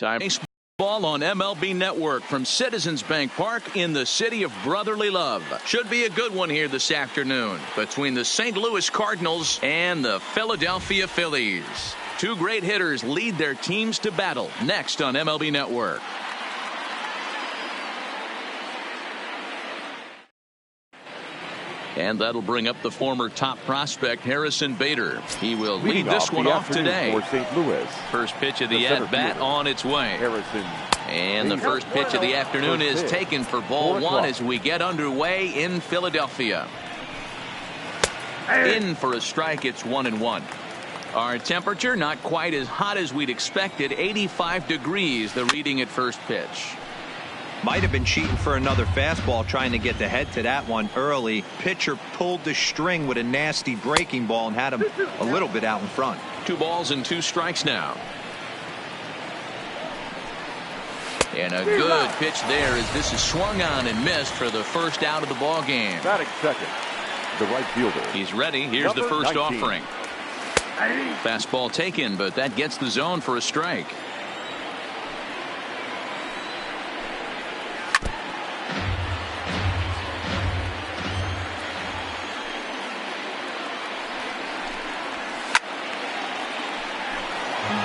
Time baseball on MLB Network from Citizens Bank Park in the city of brotherly love. Should be a good one here this afternoon between the St. Louis Cardinals and the Philadelphia Phillies. Two great hitters lead their teams to battle next on MLB Network. And that'll bring up the former top prospect Harrison Bader. He will lead this one off today. For St. Louis. First pitch of the at-bat on its way. Harrison. And the first pitch of the afternoon is taken for ball one as we get underway in Philadelphia. In for a strike, it's 1-1. Our temperature not quite as hot as we'd expected, 85 degrees, the reading at first pitch. Might have been cheating for another fastball, trying to get the head to that one early. Pitcher pulled the string with a nasty breaking ball and had him a little bit out in front. 2 balls and 2 strikes now. And a good pitch there as this is swung on and missed for the first out of the ball game. Batting second, the right fielder. He's ready. Here's the first 19. Offering. Fastball taken, but that gets the zone for a strike.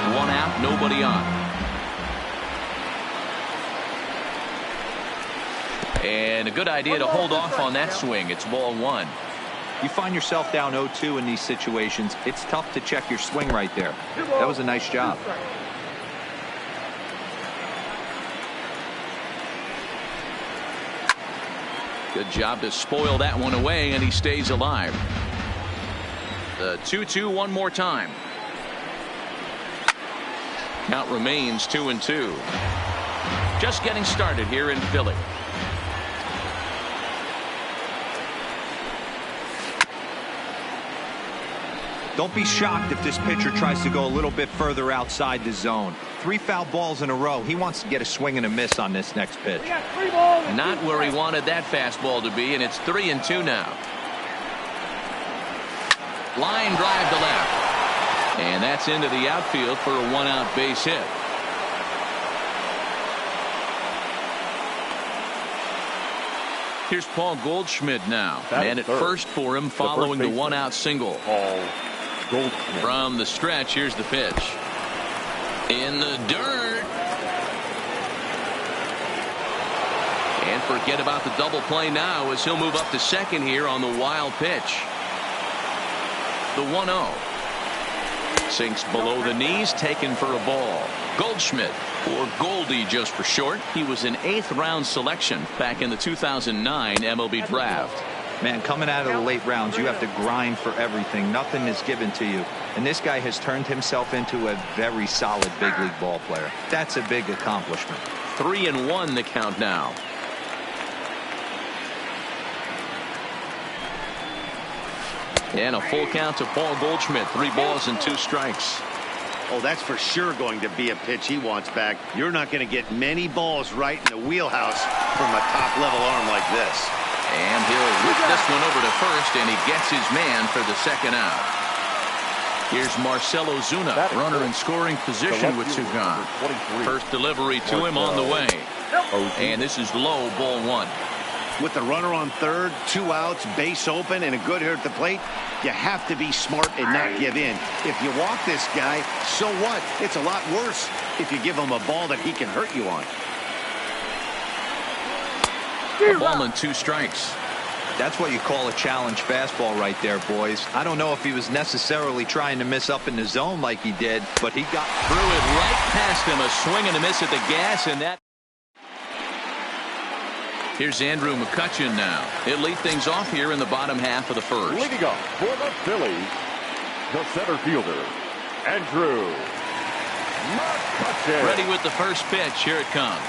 One out, nobody on. And a good idea to hold off on that swing. It's ball one. You find yourself down 0-2 in these situations. It's tough to check your swing right there. That was a nice job. Good job to spoil that one away, and he stays alive. The 2-2 one more time. Count remains 2-2. Just getting started here in Philly. Don't be shocked if this pitcher tries to go a little bit further outside the zone. 3 foul balls in a row. He wants to get a swing and a miss on this next pitch. Not where he wanted that fastball to be, and it's 3-2 now. Line drive to left. And that's into the outfield for a 1-out base hit. Here's Paul Goldschmidt now. And at first for him following the 1-out single. Paul Goldschmidt. From the stretch, here's the pitch. In the dirt. And forget about the double play now as he'll move up to second here on the wild pitch. The 1-0. Sinks below the knees, taken for a ball. Goldschmidt, or Goldie just for short. He was an 8th-round selection back in the 2009 MLB draft. Man, coming out of the late rounds, you have to grind for everything. Nothing is given to you. And this guy has turned himself into a very solid big league ball player. That's a big accomplishment. 3-1 the count now. And a full count to Paul Goldschmidt. 3 balls and 2 strikes. Oh, that's for sure going to be a pitch he wants back. You're not going to get many balls right in the wheelhouse from a top-level arm like this. And he'll whip this one over to first, and he gets his man for the second out. Here's Marcell Ozuna, runner in scoring position with 2 gone. First delivery to him on the way. And this is low, ball 1. With the runner on third, 2 outs, base open, and a good hitter at the plate, you have to be smart and not give in. If you walk this guy, so what? It's a lot worse if you give him a ball that he can hurt you on. A ball and 2 strikes. That's what you call a challenge fastball right there, boys. I don't know if he was necessarily trying to miss up in the zone like he did, but he got threw it right past him. A swing and a miss at the gas, and that. Here's Andrew McCutchen now. He'll lead things off here in the bottom half of the first. Leading off for the Phillies, the center fielder, Andrew McCutchen. Ready with the first pitch. Here it comes.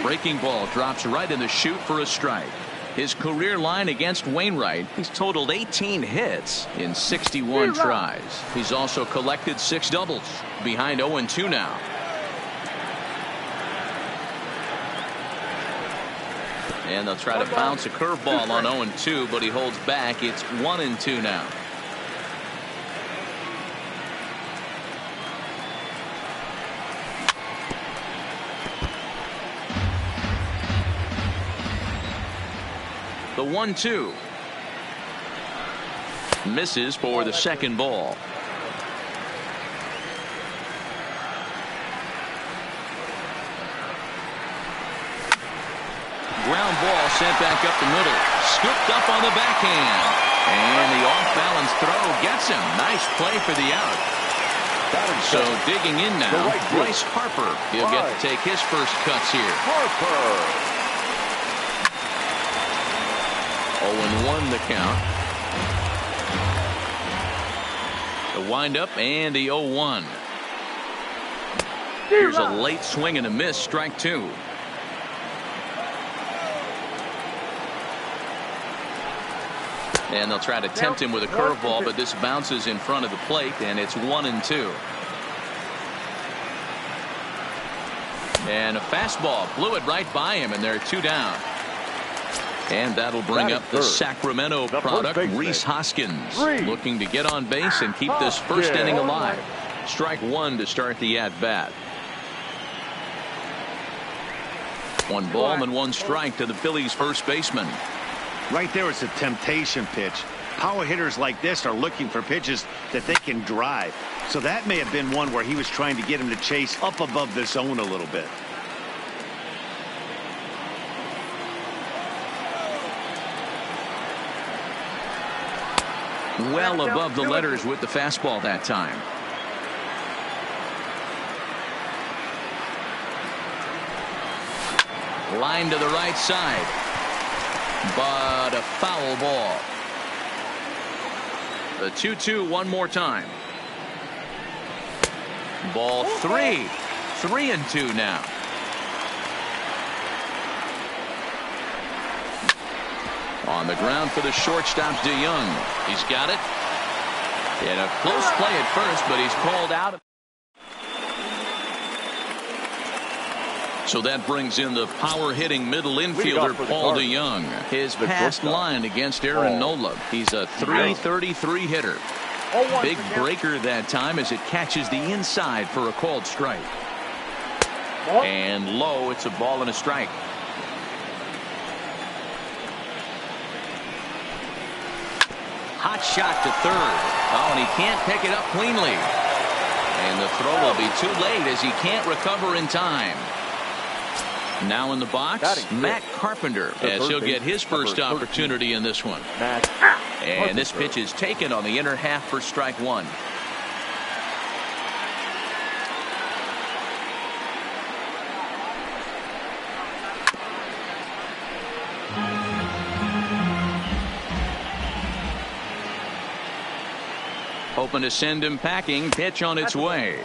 Breaking ball drops right in the chute for a strike. His career line against Wainwright, he's totaled 18 hits in 61 tries. He's also collected 6 doubles. Behind 0-2 now. And they'll try to bounce a curveball on 0-2, but he holds back. It's 1-2 now. The 1-2. Misses for the second ball. Ground ball sent back up the middle. Scooped up on the backhand. And the off-balance throw gets him. Nice play for the out. So digging in now, Bryce Harper. He'll get to take his first cuts here. Harper. 0-1 the count. The windup and the 0-1. Here's a late swing and a miss. Strike two. And they'll try to tempt him with a curveball, but this bounces in front of the plate, and it's 1-2. And a fastball blew it right by him, and they're two down. And that'll bring up the Sacramento product, Rhys Hoskins, looking to get on base and keep this first inning alive. Strike one to start the at-bat. 1 ball and 1 strike to the Phillies' first baseman. Right there, it's a temptation pitch. Power hitters like this are looking for pitches that they can drive. So that may have been one where he was trying to get him to chase up above the zone a little bit. Well above the letters with the fastball that time. Line to the right side. But a foul ball. The 2-2 one more time. Ball 3. 3-2 now. On the ground for the shortstop, DeYoung. He's got it. In a close play at first, but he's called out. So that brings in the power-hitting middle infielder, Paul DeYoung. His past line against Aaron Nola. He's a .333 hitter. Big breaker that time as it catches the inside for a called strike. And low, it's a ball and a strike. Hot shot to third. Oh, and he can't pick it up cleanly. And the throw will be too late as he can't recover in time. Now in the box, Matt Carpenter, as he'll get his first opportunity in this one. And this pitch is taken on the inner half for strike one. Hoping to send him packing. Pitch on its way.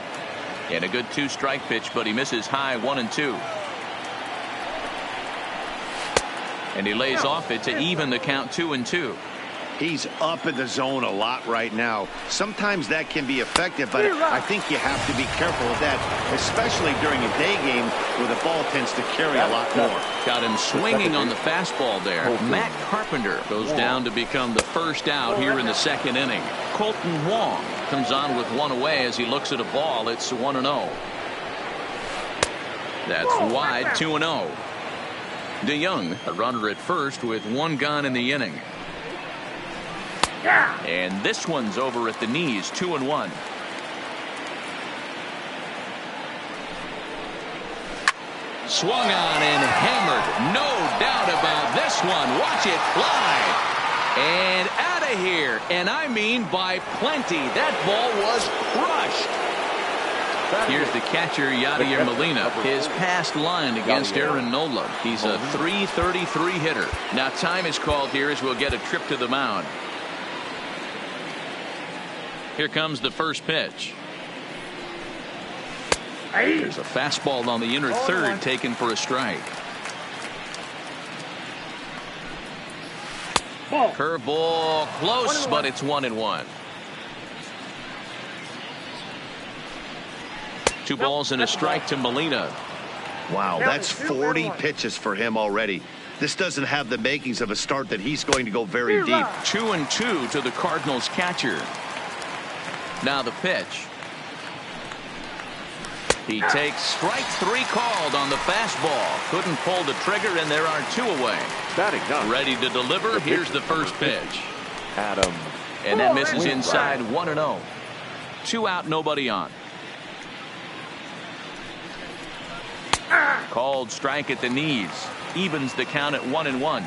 And a good 2-strike pitch, but he misses high 1-2. And he lays off it to even the count 2-2. He's up in the zone a lot right now. Sometimes that can be effective, but I think you have to be careful with that, especially during a day game where the ball tends to carry a lot more. Got him swinging on the fastball there. Matt Carpenter goes down to become the first out here in the second inning. Colton Wong comes on with one away as he looks at a ball. It's 1-0. That's wide, 2-0. DeYoung, a runner at first with one gone in the inning. And this one's over at the knees, 2-1. Swung on and hammered. No doubt about this one. Watch it fly. And out of here. And I mean by plenty. That ball was crushed. Here's the catcher, Yadier Molina. His past line against Aaron Nola. He's a .333 hitter. Now time is called here as we'll get a trip to the mound. Here comes the first pitch. There's a fastball on the inner third taken for a strike. Curveball close, but it's 1-1. 2 balls and a strike to Molina. Wow, that's 40 pitches for him already. This doesn't have the makings of a start that he's going to go very deep. 2-2 to the Cardinals catcher. Now the pitch. He takes strike 3 called on the fastball. Couldn't pull the trigger, and there are 2 away. Batting ninth. Ready to deliver. Here's the first pitch. Adam. And that misses inside 1-0. 2 out, nobody on. Called strike at the knees. Evens the count at 1-1.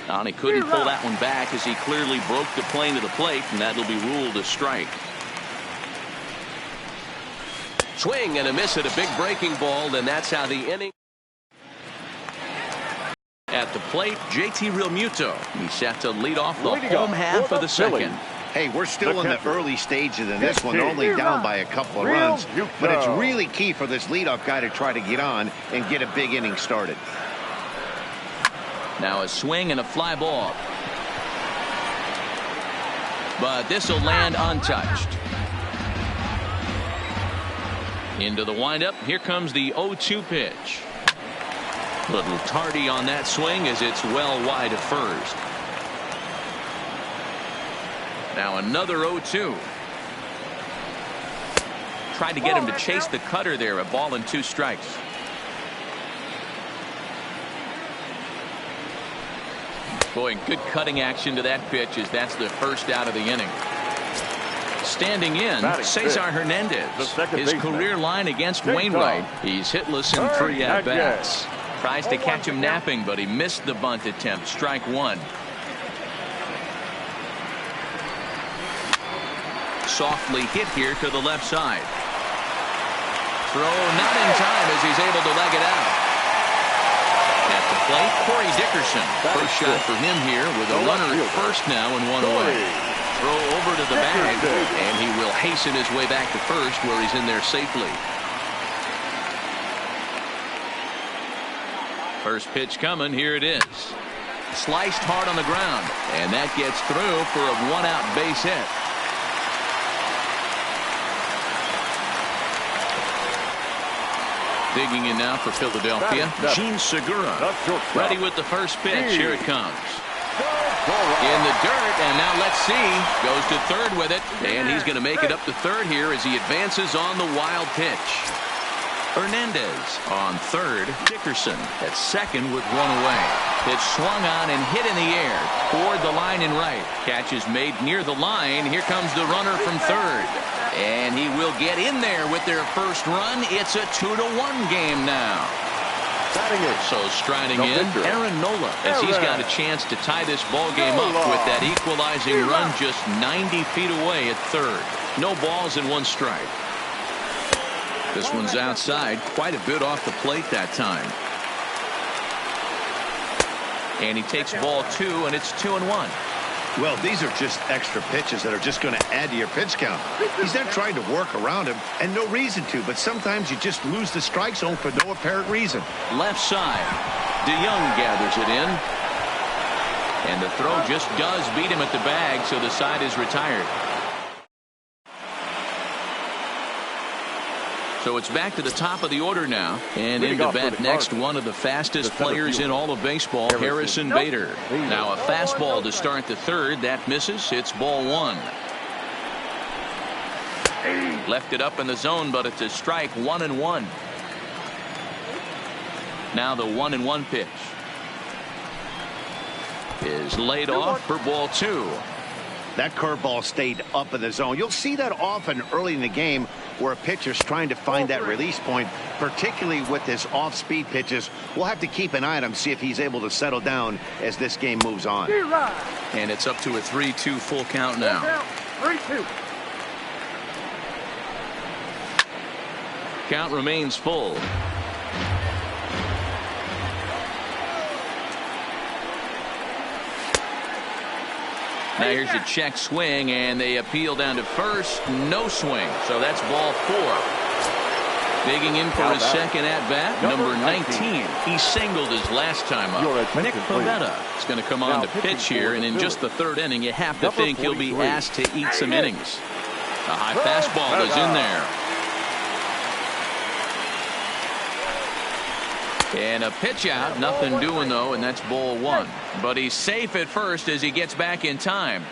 And he couldn't pull that one back as he clearly broke the plane to the plate, and that'll be ruled a strike. Swing and a miss at a big breaking ball, and that's how the inning. At the plate, JT Realmuto. He's set to lead off the home half of the second. Hey, we're still in the early stages in this one, only down by a couple of runs. But it's really key for this leadoff guy to try to get on and get a big inning started. Now a swing and a fly ball. But this will land untouched. Into the windup. Here comes the 0-2 pitch. Little tardy on that swing as it's well wide of first. Now another 0-2. Tried to get him to chase the cutter there. A ball and 2 strikes. Boy, good cutting action to that pitch as that's the first out of the inning. Standing in, Cesar Hernandez. His career line against Wainwright. He's hitless in 3 at-bats. Tries to catch him napping, but he missed the bunt attempt. Strike 1. Softly hit here to the left side. Throw not in time as he's able to leg it out. At the plate, Corey Dickerson. First shot for him here with a runner at first now and 1 away. Throw over to the bag, and he will hasten his way back to first where he's in there safely. First pitch coming. Here it is. Sliced hard on the ground, and that gets through for a 1-out base hit. Digging in now for Philadelphia, Gene Segura. Ready with the first pitch. Here it comes. In the dirt, and now let's see. Goes to third with it, and he's going to make it up to third here as he advances on the wild pitch. Hernandez on third. Dickerson at second with 1 away. Pitch swung on and hit in the air toward the line and right. Catch is made near the line. Here comes the runner from third. And he will get in there with their first run. It's a 2-1 game now. So striding in, Aaron Nola, as he's got a chance to tie this ball game up with that equalizing run just 90 feet away at third. No balls and 1 strike. This one's outside, quite a bit off the plate that time. And he takes ball 2, and it's 2-1. Well, these are just extra pitches that are just going to add to your pitch count. He's not trying to work around him, and no reason to, but sometimes you just lose the strike zone for no apparent reason. Left side. DeYoung gathers it in. And the throw just does beat him at the bag, so the side is retired. So it's back to the top of the order now. And into bat next, one of the fastest players in all of baseball, Harrison Bader. Now a fastball to start the third. That misses. It's ball 1. Left it up in the zone, but it's a strike. 1-1. Now the 1-1 pitch is laid off for ball 2. That curveball stayed up in the zone. You'll see that often early in the game where a pitcher's trying to find that release point, particularly with his off-speed pitches. We'll have to keep an eye on him, see if he's able to settle down as this game moves on. And it's up to a 3-2 full count now. 3-2. Count remains full. Now here's a check swing, and they appeal down to first. No swing, so that's ball 4. Digging in for his second at-bat, number 19. He singled his last time up. Nick Pivetta is going to come on to pitch here, and in just the third inning, you have to think he'll be asked to eat some innings. A high fastball is in there. And a pitch out, nothing doing though, and that's ball 1. But he's safe at first as he gets back in time.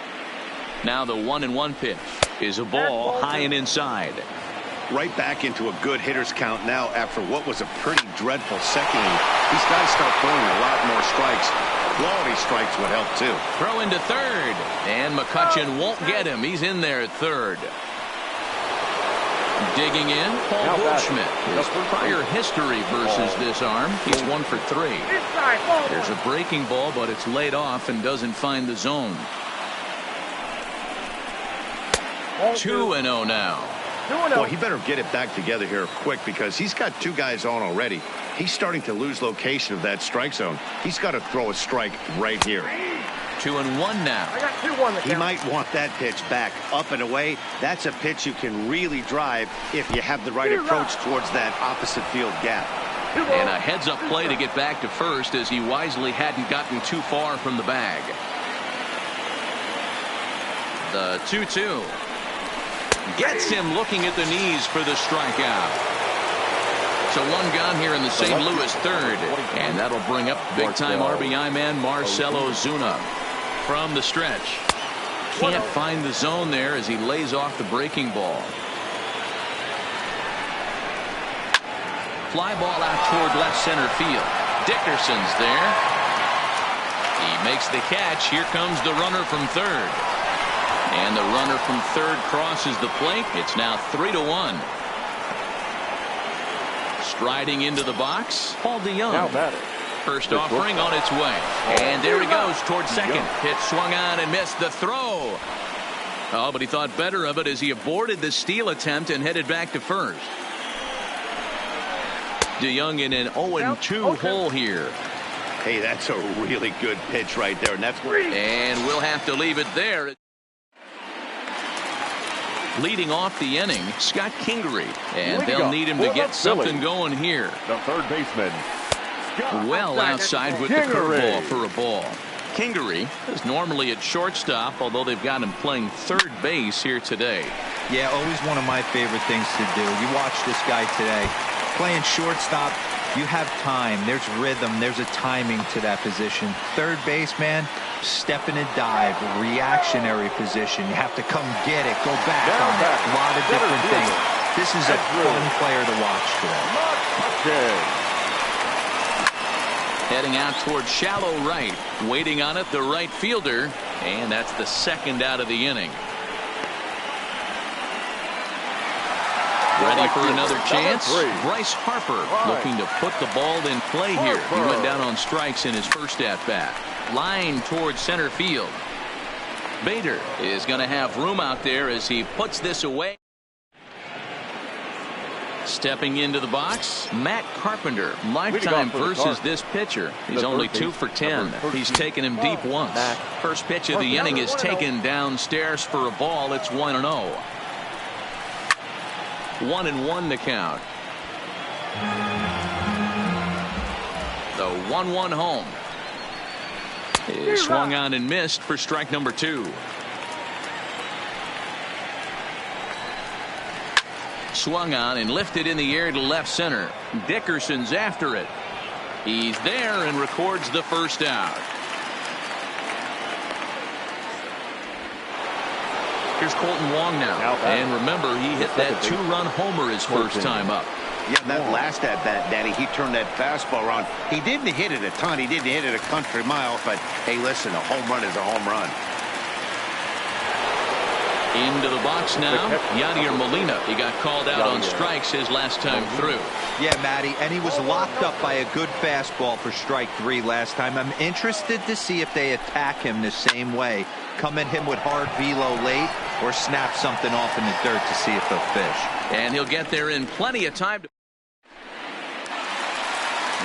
Now the 1-1 pitch is a ball high and inside. Right back into a good hitter's count now after what was a pretty dreadful second inning. He's got to start throwing a lot more strikes. Quality strikes would help too. Throw into third, and McCutchen won't get him. He's in there at third. Digging in, Paul Goldschmidt. His prior history versus this arm, he's 1 for 3. There's a breaking ball, but it's laid off and doesn't find the zone. 2-0 now. Well, he better get it back together here quick because he's got 2 guys on already. He's starting to lose location of that strike zone. He's got to throw a strike right here. 2-1 now. I got 2-1. He might want that pitch back up and away. That's a pitch you can really drive if you have the right approach towards that opposite field gap. And a heads-up play to get back to first as he wisely hadn't gotten too far from the bag. The 2-2. Gets him looking at the knees for the strikeout. So 1 gone here in the St. Louis third. And that'll bring up big-time RBI man Marcell Ozuna. From the stretch. Can't find the zone there as he lays off the breaking ball. Fly ball out toward left center field. Dickerson's there. He makes the catch. Here comes the runner from third. And the runner from third crosses the plate. It's now 3-1. Striding into the box, Paul DeYoung. First offering on its way. And there he goes towards second. Pitch swung on and missed the throw. Oh, but he thought better of it as he aborted the steal attempt and headed back to first. DeYoung in an 0-2 hole here. Hey, that's a really good pitch right there. And we'll have to leave it there. Leading off the inning, Scott Kingery. And they'll need him to get something going here. The third baseman. Well outside with the curveball for a ball. Kingery is normally at shortstop, although they've got him playing third base here today. Yeah, always one of my favorite things to do. You watch this guy today. Playing shortstop, you have time. There's rhythm. There's a timing to that position. Third base, man, step in and dive. Reactionary position. You have to come get it. Go back on it. A lot of different things. This is a fun player to watch today. Heading out towards shallow right. Waiting on it, the right fielder. And that's the second out of the inning. Ready for another chance. Bryce Harper looking to put the ball in play here. He went down on strikes in his first at-bat. Line towards center field. Bader is going to have room out there as he puts this away. Stepping into the box, Matt Carpenter. Lifetime versus this pitcher. He's only 2 for 10. He's taken him deep once. First pitch of the inning is taken downstairs for a ball. It's 1-0. 1-1 the count. The 1-1 home is swung on and missed for strike number 2. Swung on and lifted in the air to left center. Dickerson's after it. He's there and records the first out. Here's Colton Wong now. And remember, he hit that 2-run homer his first time up. Yeah, that last at bat, Danny, he turned that fastball around. He didn't hit it a ton. He didn't hit it a country mile. But, hey, listen, a home run is a home run. Into the box now, Yadier Molina. He got called out on strikes his last time through. Yeah, Matty, and he was locked up by a good fastball for strike 3 last time. I'm interested to see if they attack him the same way. Come at him with hard velo late or snap something off in the dirt to see if they'll fish. And he'll get there in plenty of time.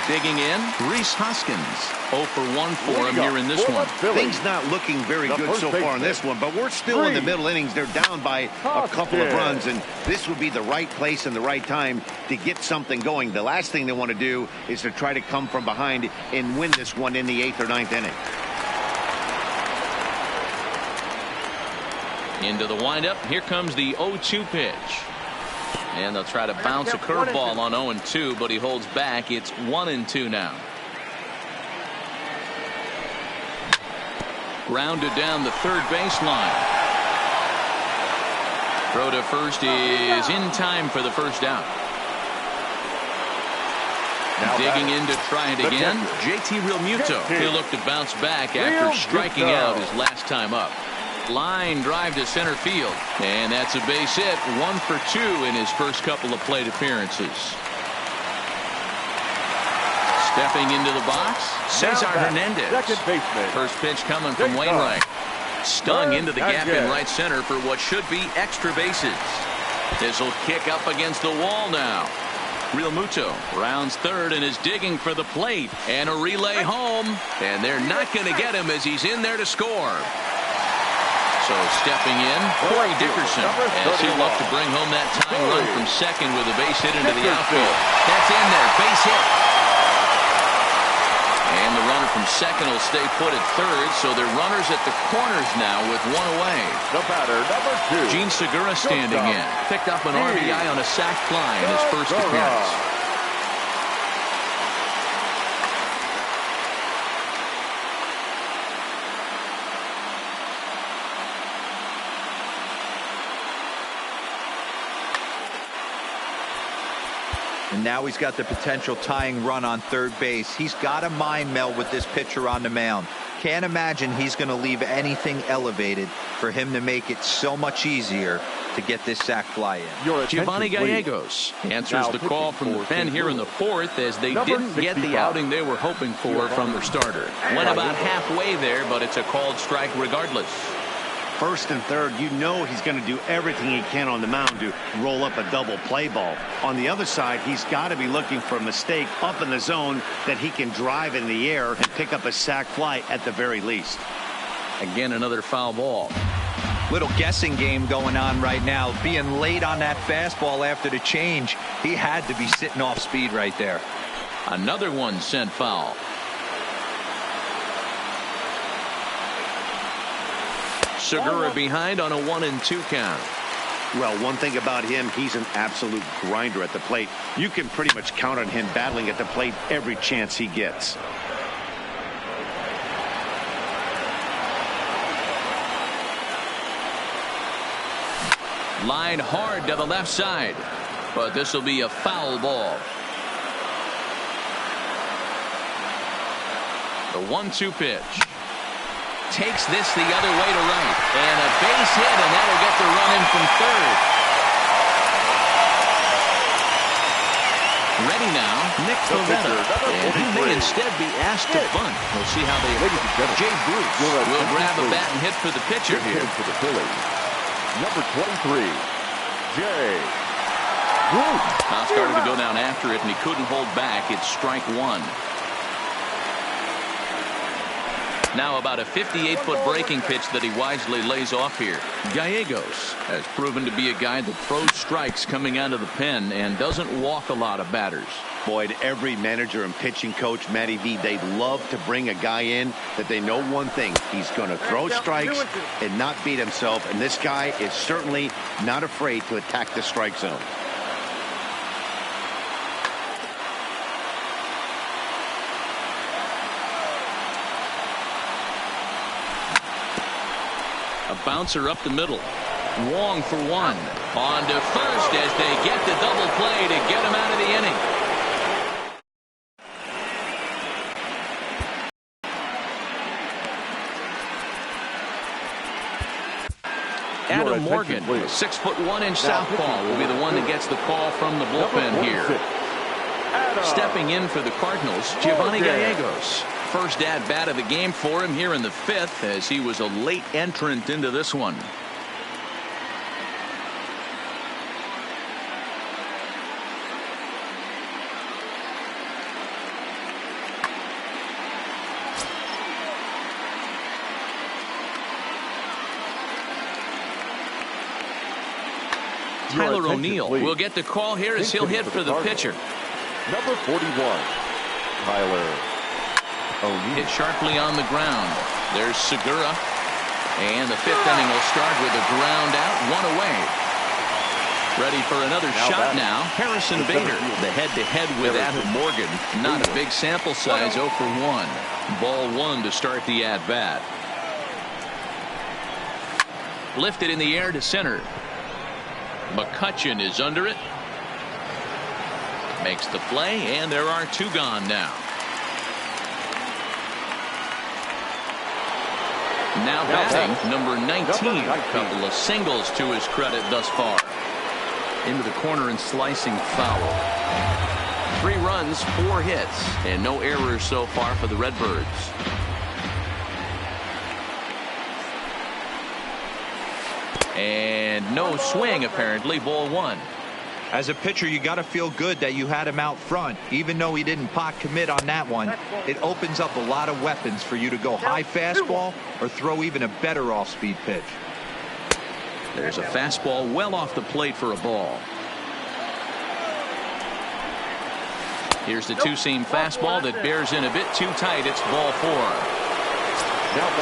Digging in, Rhys Hoskins. 0 for 1 for him here in this one. Things not looking very good so far in this one, but we're still in the middle innings. They're down by a couple of runs, and this would be the right place and the right time to get something going. The last thing they want to do is to try to come from behind and win this one in the 8th or 9th inning. Into the windup. Here comes the 0-2 pitch. And they'll try to bounce a curveball on 0-2, but he holds back. It's 1-2 now. Grounded down the third baseline. Throw to first is in time for the first down. Now digging in to try it again. JT Realmuto. He'll look to bounce back after striking out his last time up. Line drive to center field, and that's a base hit. 1 for 2 in his first couple of plate appearances. Stepping into the box, Cesar Hernandez. Second baseman. First pitch coming from Wainwright. Stung into the gap in right center for what should be extra bases. This will kick up against the wall now. Realmuto rounds third and is digging for the plate, and a relay home, and they're not going to get him as he's in there to score. So stepping in, Corey Dickerson, as he'll look to bring home that tying run from second with a base hit into the outfield. That's in there, base hit. And the runner from second will stay put at third, so they're runners at the corners now with one away. The batter, number 2. Gene Segura standing in. Picked up an RBI on a sac fly in his first appearance. And now he's got the potential tying run on third base. He's got a mind meld with this pitcher on the mound. Can't imagine he's going to leave anything elevated for him to make it so much easier to get this sac fly in. Giovanni Gallegos answers the call from the pen here in the fourth, as they didn't get the outing they were hoping for from their starter. Went about halfway there, but it's a called strike regardless. First and third, you know he's going to do everything he can on the mound to roll up a double play ball. On the other side, he's got to be looking for a mistake up in the zone that he can drive in the air and pick up a sac fly at the very least. Again, another foul ball. Little guessing game going on right now. Being late on that fastball after the change, he had to be sitting off speed right there. Another one sent foul. Segura behind on a 1-2 count. Well, one thing about him, he's an absolute grinder at the plate. You can pretty much count on him battling at the plate every chance he gets. Line hard to the left side, but this will be a foul ball. The 1-2 pitch. Takes this the other way to right, and a base hit, and that'll get the run in from third. Ready now, Nick Pivetta, and he may instead be asked to bunt. We'll see how they. Jay Bruce will grab a bat and hit for the pitcher here. For the Phillies, number 23, Jay Bruce. Now started to go down after it, and he couldn't hold back. It's strike one. Now about a 58-foot breaking pitch that he wisely lays off here. Gallegos has proven to be a guy that throws strikes coming out of the pen and doesn't walk a lot of batters. Boyd, every manager and pitching coach, Matty V, they love to bring a guy in that they know one thing. He's going to throw strikes and not beat himself, and this guy is certainly not afraid to attack the strike zone. A bouncer up the middle. Wong for one. On to first as they get the double play to get him out of the inning. Adam Morgan, 6'1" southpaw, will be the one that gets the call from the bullpen here. Stepping in for the Cardinals, Giovanni Gallegos. First at bat of the game for him here in the fifth, as he was a late entrant into this one. Tyler O'Neill will get the call here as he'll hit for the pitcher. Number 41, Tyler O'Neill. Hit sharply on the ground. There's Segura. And the fifth inning will start with a ground out, one away. Ready for another shot now. Harrison Bader, the head-to-head with Adam Morgan. Not a big sample size, 0 for 1. Ball one to start the at-bat. Lifted in the air to center. McCutcheon is under it. Makes the play, and there are 2 gone now. Now batting, number 19. A couple of singles to his credit thus far. Into the corner and slicing foul. 3 runs, 4 hits, and no errors so far for the Redbirds. And no swing, apparently. Ball 1. As a pitcher, you got to feel good that you had him out front. Even though he didn't pot commit on that one, it opens up a lot of weapons for you to go high fastball or throw even a better off-speed pitch. There's a fastball well off the plate for a ball. Here's the 2-seam fastball that bears in a bit too tight. It's ball 4.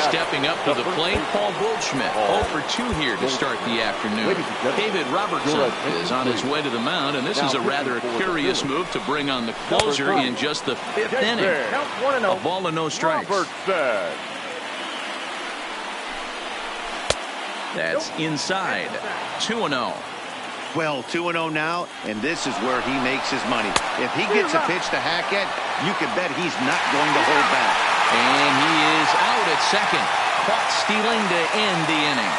Stepping up to the plate, Paul Goldschmidt. 0 for 2 here to start the afternoon. David Robertson is on his way to the mound, and this is a rather curious move to bring on the closer in just the 5th inning. A ball and no strikes. That's inside. 2-0. Well, 2-0 now, and this is where he makes his money. If he gets a pitch to hack at, you can bet he's not going to hold back. And he is out at second. Caught stealing to end the inning.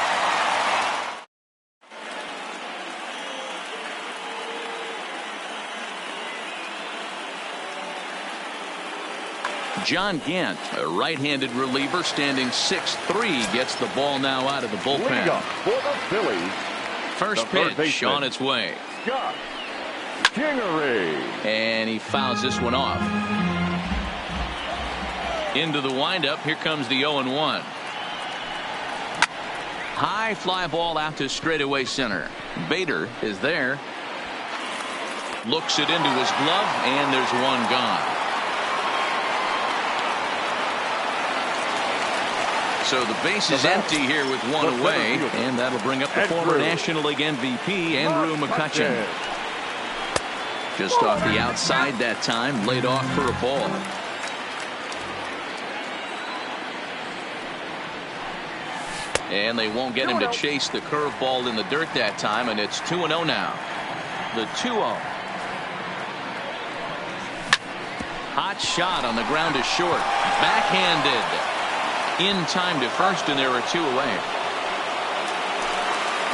John Gant, a right-handed reliever, standing 6'3", gets the ball now out of the bullpen. For the Phillies, First pitch on its way. Scott Kingery. And he fouls this one off. Into the windup. Here comes the 0-1. High fly ball out to straightaway center. Bader is there. Looks it into his glove, and there's 1 gone. So the base is empty here with 1 away, and that'll bring up the former National League MVP, Andrew McCutcheon. Just off the outside that time, laid off for a ball. And they won't get him to chase the curveball in the dirt that time, and it's 2-0 now. The 2-0. Hot shot on the ground is short. Backhanded. In time to first, and there are 2 away.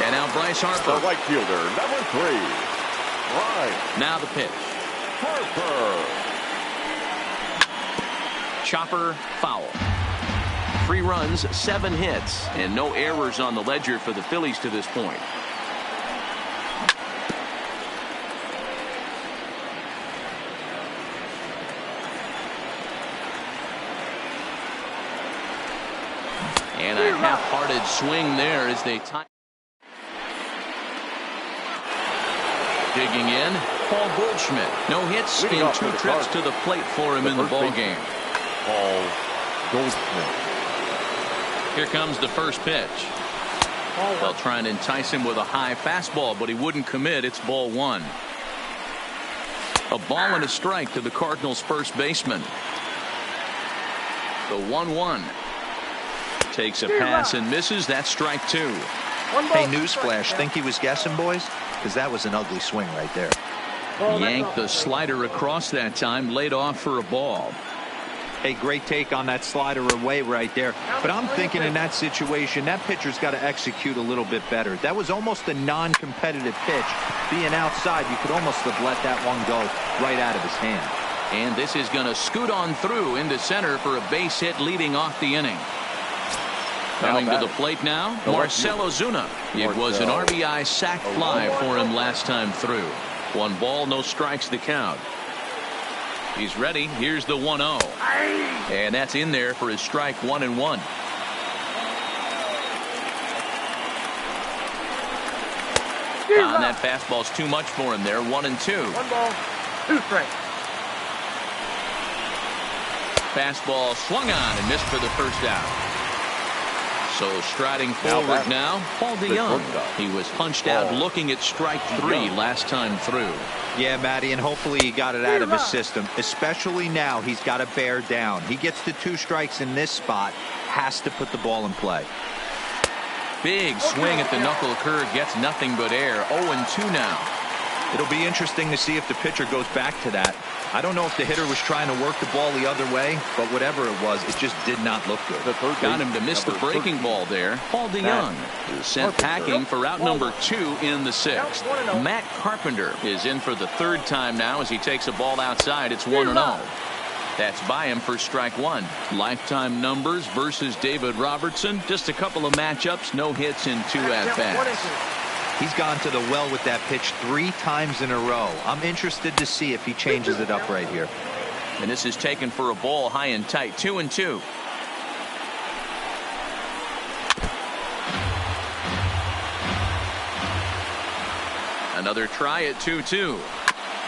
And now Bryce Harper. The right fielder, number 3. Right. Now the pitch. Harper. Chopper foul. 3 runs, 7 hits, and no errors on the ledger for the Phillies to this point. And a half-hearted swing there as they tie. Digging in, Paul Goldschmidt. No hits in 2 trips to the plate for him in the ballgame. Paul Goldschmidt. Here comes the first pitch. They'll try and entice him with a high fastball, but he wouldn't commit. It's ball 1. A ball and a strike to the Cardinals' first baseman. The 1-1. Takes a pass and misses. That's strike 2. Hey, newsflash, think he was guessing, boys? Because that was an ugly swing right there. Yanked the slider across that time, laid off for a ball. Hey, great take on that slider away right there. But I'm thinking in that situation, that pitcher's got to execute a little bit better. That was almost a non-competitive pitch. Being outside, you could almost have let that one go right out of his hand. And this is going to scoot on through into center for a base hit leading off the inning. Coming to the plate now, Marcell Ozuna. It was an RBI sac fly for him last time through. 1 ball, no strikes the count. He's ready. Here's the 1-0. And that's in there for his strike 1-1. On that fastball's too much for him there. 1-2. 1 ball, 2 strikes. Fastball swung on and missed for the first out. So striding forward now, Paul DeYoung. He was punched out looking at strike 3 last time through. Yeah, Matty, and hopefully he got it out of his system. Especially now, he's got to bear down. He gets to 2 strikes in this spot, has to put the ball in play. Big swing at the knuckle curve, gets nothing but air. 0-2 now. It'll be interesting to see if the pitcher goes back to that. I don't know if the hitter was trying to work the ball the other way, but whatever it was, it just did not look good. Got him to miss the breaking ball there. Paul DeYoung is sent packing for out number 2 in the 6th. Matt Carpenter is in for the 3rd time now as he takes a ball outside. It's 1-0. That's by him for strike 1. Lifetime numbers versus David Robertson. Just a couple of matchups, no hits in 2 at-bats. He's gone to the well with that pitch 3 times in a row. I'm interested to see if he changes it up right here. And this is taken for a ball high and tight. 2-2. Another try at 2-2.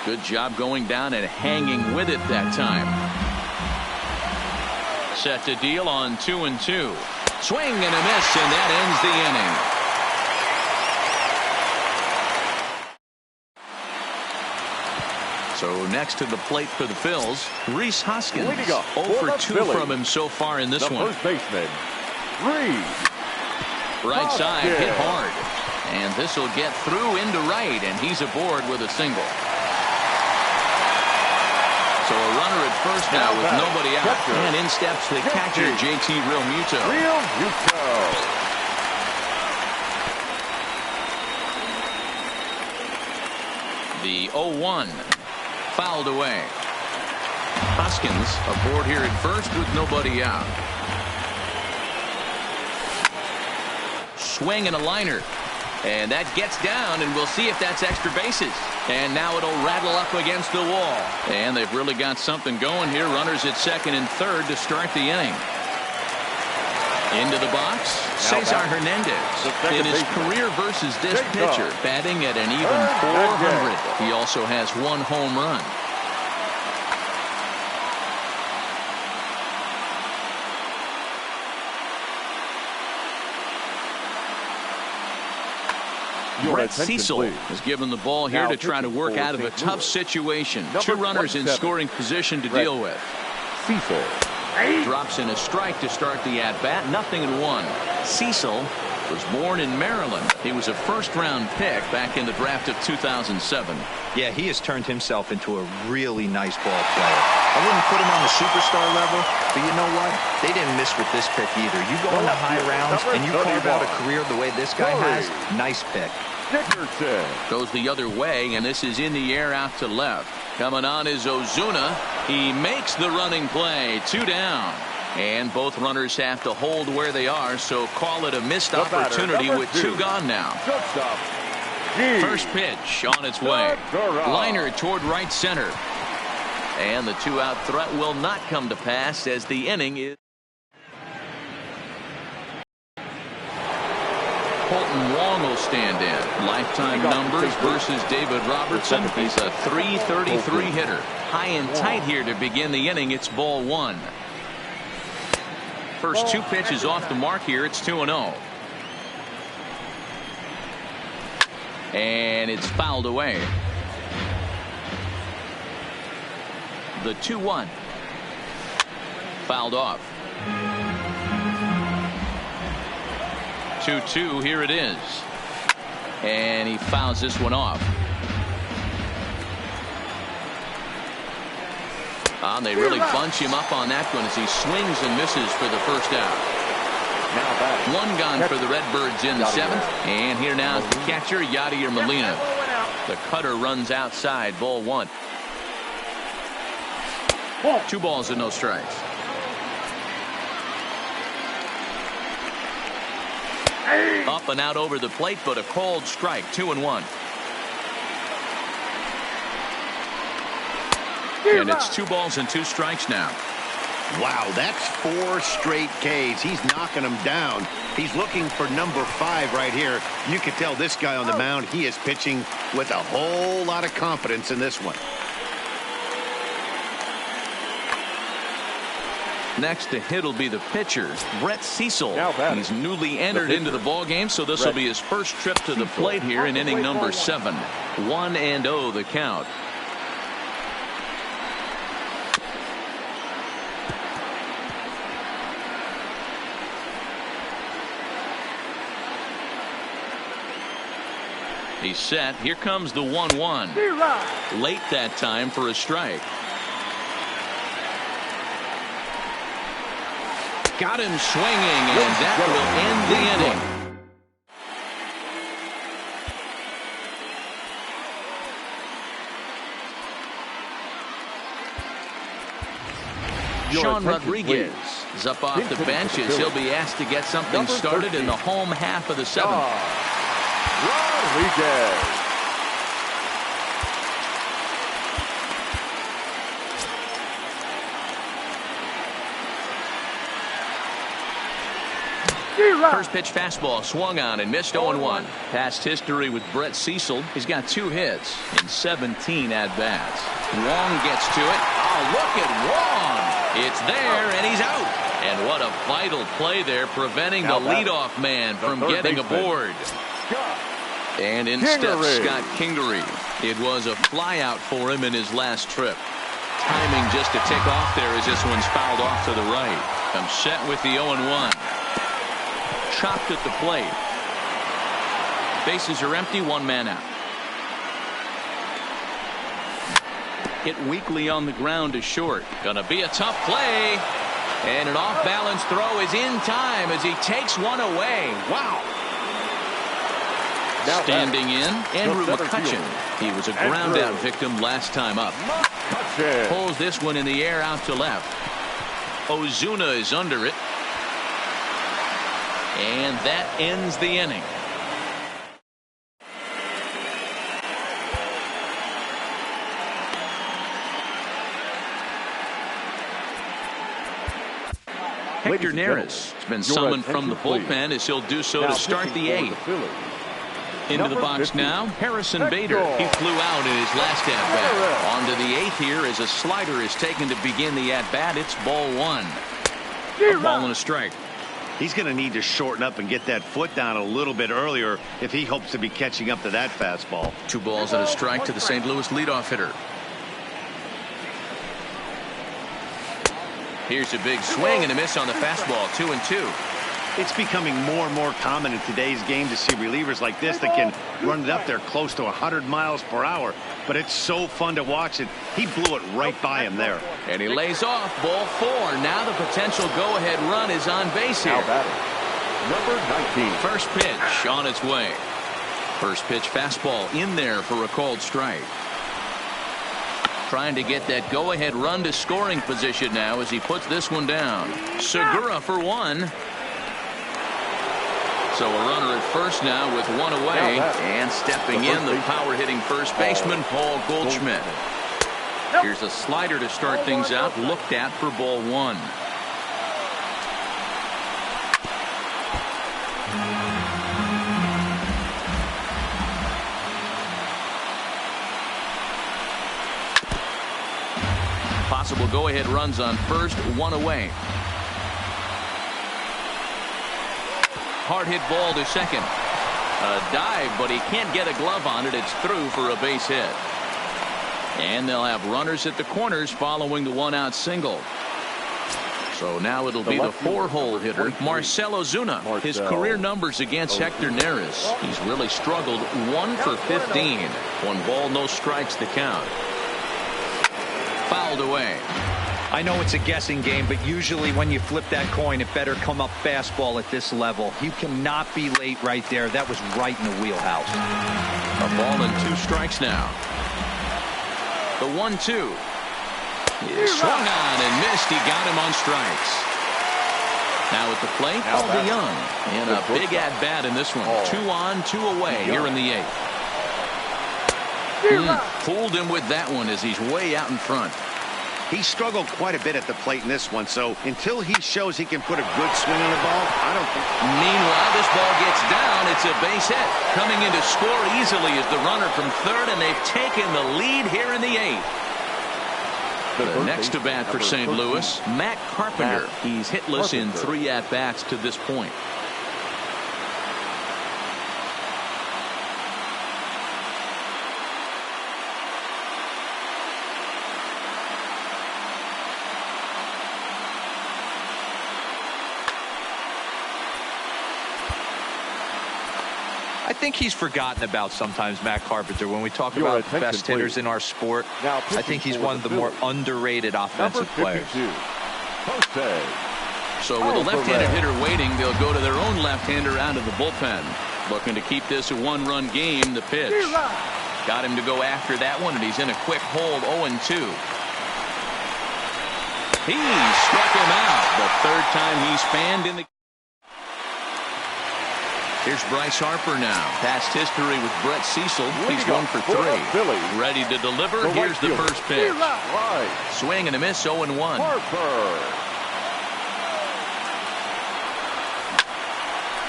Good job going down and hanging with it that time. Set to deal on 2-2. Swing and a miss, and that ends the inning. So next to the plate for the Phils, Rhys Hoskins. 0 for 2 from him so far in this one. First baseman, Rhys. Right side hit hard. And this will get through into right, and he's aboard with a single. So a runner at first now with nobody out. And in steps the catcher, JT Realmuto. The 0-1. Fouled away. Hoskins aboard here at first with nobody out. Swing and a liner. And that gets down, and we'll see if that's extra bases. And now it'll rattle up against the wall. And they've really got something going here. Runners at 2nd and 3rd to start the inning. Into the box, Cesar Hernandez. In his career versus this pitcher, batting at an even .400. He also has 1 home run. Brett Cecil is given the ball here to try to work out of a tough situation. 2 runners in scoring position to deal with. Cecil drops in a strike to start the at-bat. 0-1. Cecil was born in Maryland. He was a first-round pick back in the draft of 2007. Yeah, he has turned himself into a really nice ball player. I wouldn't put him on the superstar level, but you know what? They didn't miss with this pick either. You go into high rounds and you carve out a career the way this guy has. Nice pick. Goes the other way, and this is in the air out to left. Coming on is Ozuna. He makes the running play. 2 down. And both runners have to hold where they are, so call it a missed opportunity with 2 gone now. First pitch on its way. Liner toward right center. And the 2-out threat will not come to pass as the inning is. Colton Wong will stand in. Lifetime numbers versus David Robertson. He's a .333 hitter. High and tight here to begin the inning. It's ball 1. First 2 pitches off the mark here. It's 2-0. And it's fouled away. The 2-1. Fouled off. 2-2. Here it is. And he fouls this one off. They really bunch him up on that one as he swings and misses for the first out. 1 gone for the Redbirds in the 7th. And here now is the catcher, Yadier Molina. The cutter runs outside. Ball 1. 2 balls and no strikes. Up and out over the plate, but a called strike. 2-1. And it's 2 balls and 2 strikes now. Wow, that's 4 straight Ks. He's knocking them down. He's looking for number 5 right here. You can tell this guy on the mound, he is pitching with a whole lot of confidence in this one. Next to hit will be the pitcher, Brett Cecil. He's newly entered into the ball game, so this will be his first trip to the plate here in inning number 7. 1-0 the count. He's set. Here comes the 1-1. Late that time for a strike. Got him swinging, and that will end the inning. Sean Rodriguez is up off the bench as he'll be asked to get something started in the home half of the seventh. Rodriguez. First pitch fastball swung on and missed 0-1. Past history with Brett Cecil. He's got 2 hits in 17 at-bats. Wong gets to it. Oh, look at Wong. It's there, and he's out. And what a vital play there, preventing the leadoff man from getting aboard. And in steps Scott Kingery. It was a flyout for him in his last trip. Timing just to tick off there as this one's fouled off to the right. I'm set with the 0-1. Chopped at the plate. Bases are empty, 1 man out. Hit weakly on the ground to short. Gonna be a tough play. And an off-balance throw is in time as he takes one away. Wow. Now standing in, Andrew McCutcheon. He was a ground-out victim last time up. Pulls this one in the air out to left. Ozuna is under it. And that ends the inning. Hector Neris has been summoned from the bullpen as he'll do so to start the 8th. Into the box now, Harrison Bader. He flew out in his last at-bat. On to the 8th here as a slider is taken to begin the at-bat. It's ball 1. A ball and a strike. He's going to need to shorten up and get that foot down a little bit earlier if he hopes to be catching up to that fastball. 2 balls and a strike to the St. Louis leadoff hitter. Here's a big swing and a miss on the fastball. 2-2. It's becoming more and more common in today's game to see relievers like this that can run it up there close to 100 miles per hour. But it's so fun to watch it. He blew it right by him there. And he lays off ball 4. Now the potential go-ahead run is on base here. Number 19. First pitch on its way. First pitch fastball in there for a called strike. Trying to get that go-ahead run to scoring position now as he puts this one down. Segura for 1. So a runner at first now with 1 away. And stepping in, the power-hitting first baseman, Paul Goldschmidt. Here's a slider to start things out, looked at for ball 1. Possible go-ahead runs on first, 1 away. Hard hit ball to second. A dive, but he can't get a glove on it. It's through for a base hit. And they'll have runners at the corners following the 1-out single. So now it'll be the 4-hole hitter, Marcell Ozuna. His career numbers against Hector Neris. He's really struggled. 1 for 15. 1 ball, no strikes to count. Fouled away. I know it's a guessing game, but usually when you flip that coin, it better come up fastball at this level. You cannot be late right there. That was right in the wheelhouse. A ball and 2 strikes now. The 1-2. He swung on and missed. He got him on strikes. Now at the plate, Paul DeYoung. And a big at-bat in this one. 2 on, 2 away here in the 8th. Fooled him with that one as he's way out in front. He struggled quite a bit at the plate in this one, so until he shows he can put a good swing on the ball, I don't think. Meanwhile, this ball gets down. It's a base hit. Coming in to score easily is the runner from third, and they've taken the lead here in the 8th. The next to bat for St. Louis, Matt Carpenter. He's hitless in 3 at-bats to this point. I think he's forgotten about sometimes, Matt Carpenter. When we talk Your about the attention, best hitters please. in our sport, Now I think he's one of the more underrated offensive players. Jose. So with a left-handed hitter waiting, they'll go to their own left-hander out of the bullpen. Looking to keep this a one-run game. The pitch. Got him to go after that one, and he's in a quick hold, 0-2. He struck him out. The third time he's fanned in the... Here's Bryce Harper now. Past history with Brett Cecil. He's 1 for 3. Ready to deliver. Here's the first pitch. Swing and a miss, 0-1. Harper.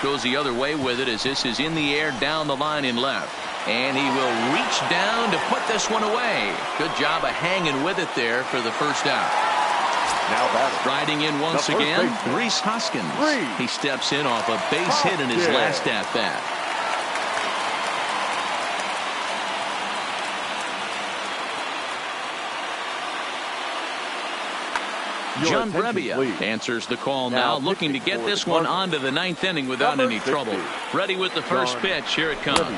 Goes the other way with it as this is in the air down the line in left. And he will reach down to put this one away. Good job of hanging with it there for the first out. Now batting. Riding in once again, Rhys Hoskins. He steps in off a base hit in his last at-bat. John Brebbia answers the call now, looking to get this one onto the ninth inning without any trouble. Ready with the first pitch. Here it comes.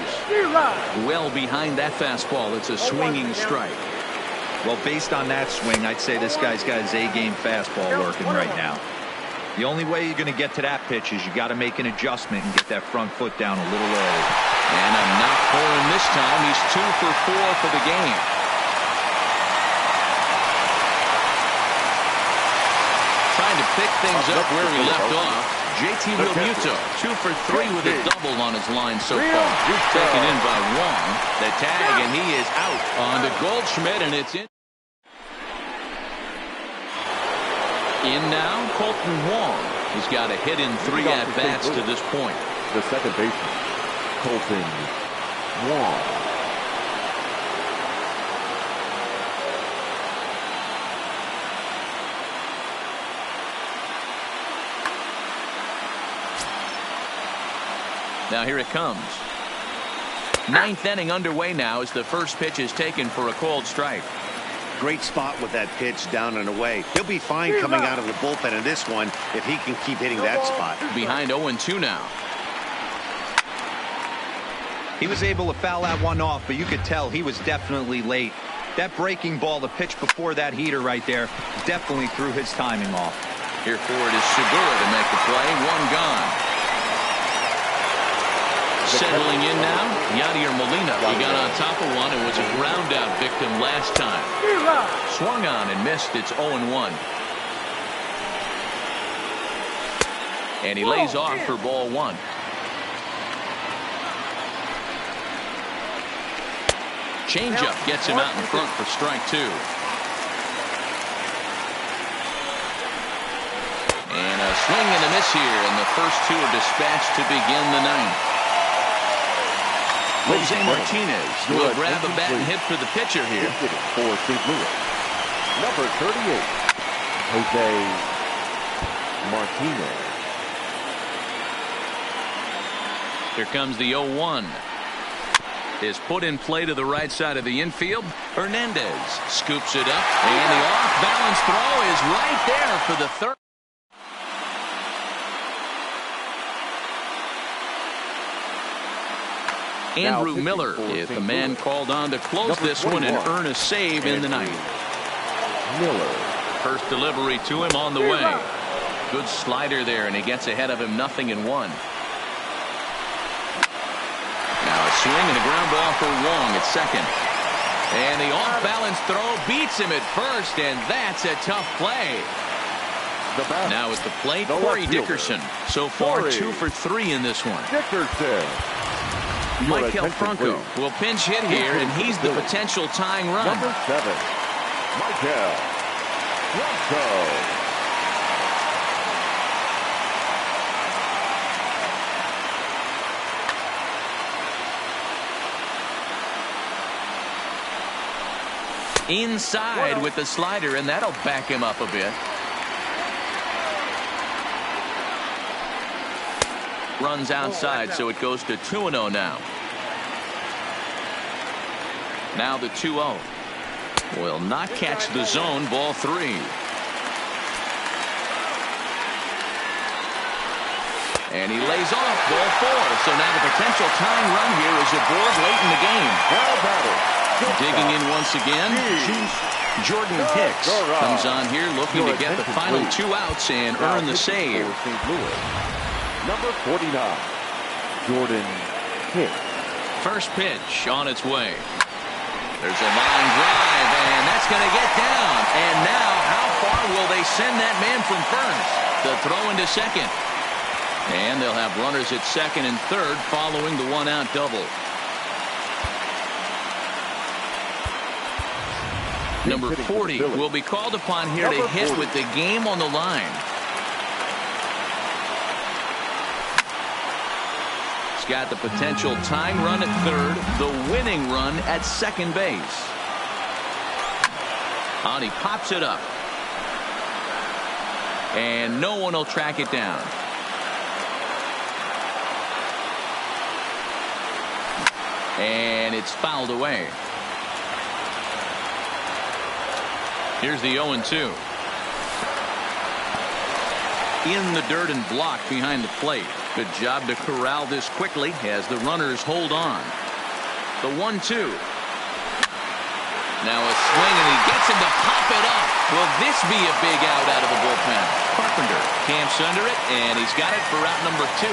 Well behind that fastball. It's a swinging strike. Well, based on that swing, I'd say this guy's got his A-game fastball working right now. The only way you're going to get to that pitch is you got to make an adjustment and get that front foot down a little early. And a knock for him this time. He's 2 for 4 for the game. Trying to pick things up where he left off. JT Realmuto, 2 for 3 with a double on his line so far. Taken in by Wong. The tag, and he is out on to Goldschmidt, and it's in. In now, Colton Wong. He's got a hit in 3 at-bats to this point. The second baseman, Colton Wong. Now here it comes. Ninth inning underway now as the first pitch is taken for a called strike. Great spot with that pitch down and away. He'll be fine coming out of the bullpen in this one if he can keep hitting that spot. Behind 0-2 now. He was able to foul that one off, but you could tell he was definitely late. That breaking ball, the pitch before that heater right there, definitely threw his timing off. Here for it is Segura to make the play. One gone. Settling in now, Yadier Molina. He got on top of one and was a ground out victim last time. Swung on and missed. It's 0-1. And he lays off for ball 1. Changeup gets him out in front for strike 2. And a swing and a miss here, and the first 2 are dispatched to begin the ninth. Jose Martinez will grab a bat and hit for the pitcher here. For St. Louis, number 38, Jose Martinez. Here comes the 0-1. Is put in play to the right side of the infield. Hernandez scoops it up, and the off-balance throw is right there for the third. Andrew Miller is the man called on to close this one and earn a save in the ninth. Miller. First delivery to him on the way. Good slider there, and he gets ahead of him 0-1. Now a swing and a ground ball for Wong at second. And the off-balance throw beats him at first, and that's a tough play. Now at the plate, Corey Dickerson. So far, 2 for 3 in this one. Dickerson. Michael Franco will pinch hit here, and he's the potential tying run. Number 7, Michael Franco. Inside with the slider, and that'll back him up a bit. Runs outside, so it goes to 2-0 now. Now the 2-0. Will not catch the zone. Ball 3. And he lays off ball 4. So now the potential tying run here is aboard late in the game. How about it? Digging in once again, Jordan Hicks comes on here looking to get the final 2 outs and earn the save. St. Louis, number 49, Jordan Hicks. First pitch on its way. There's a line drive, and that's going to get down. And now, how far will they send that man from first to throw into second? And they'll have runners at second and third following the 1-out double. Number 40 will be called upon here to hit with the game on the line. He's got the potential tying run at third, the winning run at second base. And he pops it up. And no one will track it down. And it's fouled away. Here's the 0-2. In the dirt and blocked behind the plate. Good job to corral this quickly as the runners hold on. The 1-2. Now a swing, and he gets him to pop it up. Will this be a big out of the bullpen? Carpenter camps under it, and he's got it for out number 2.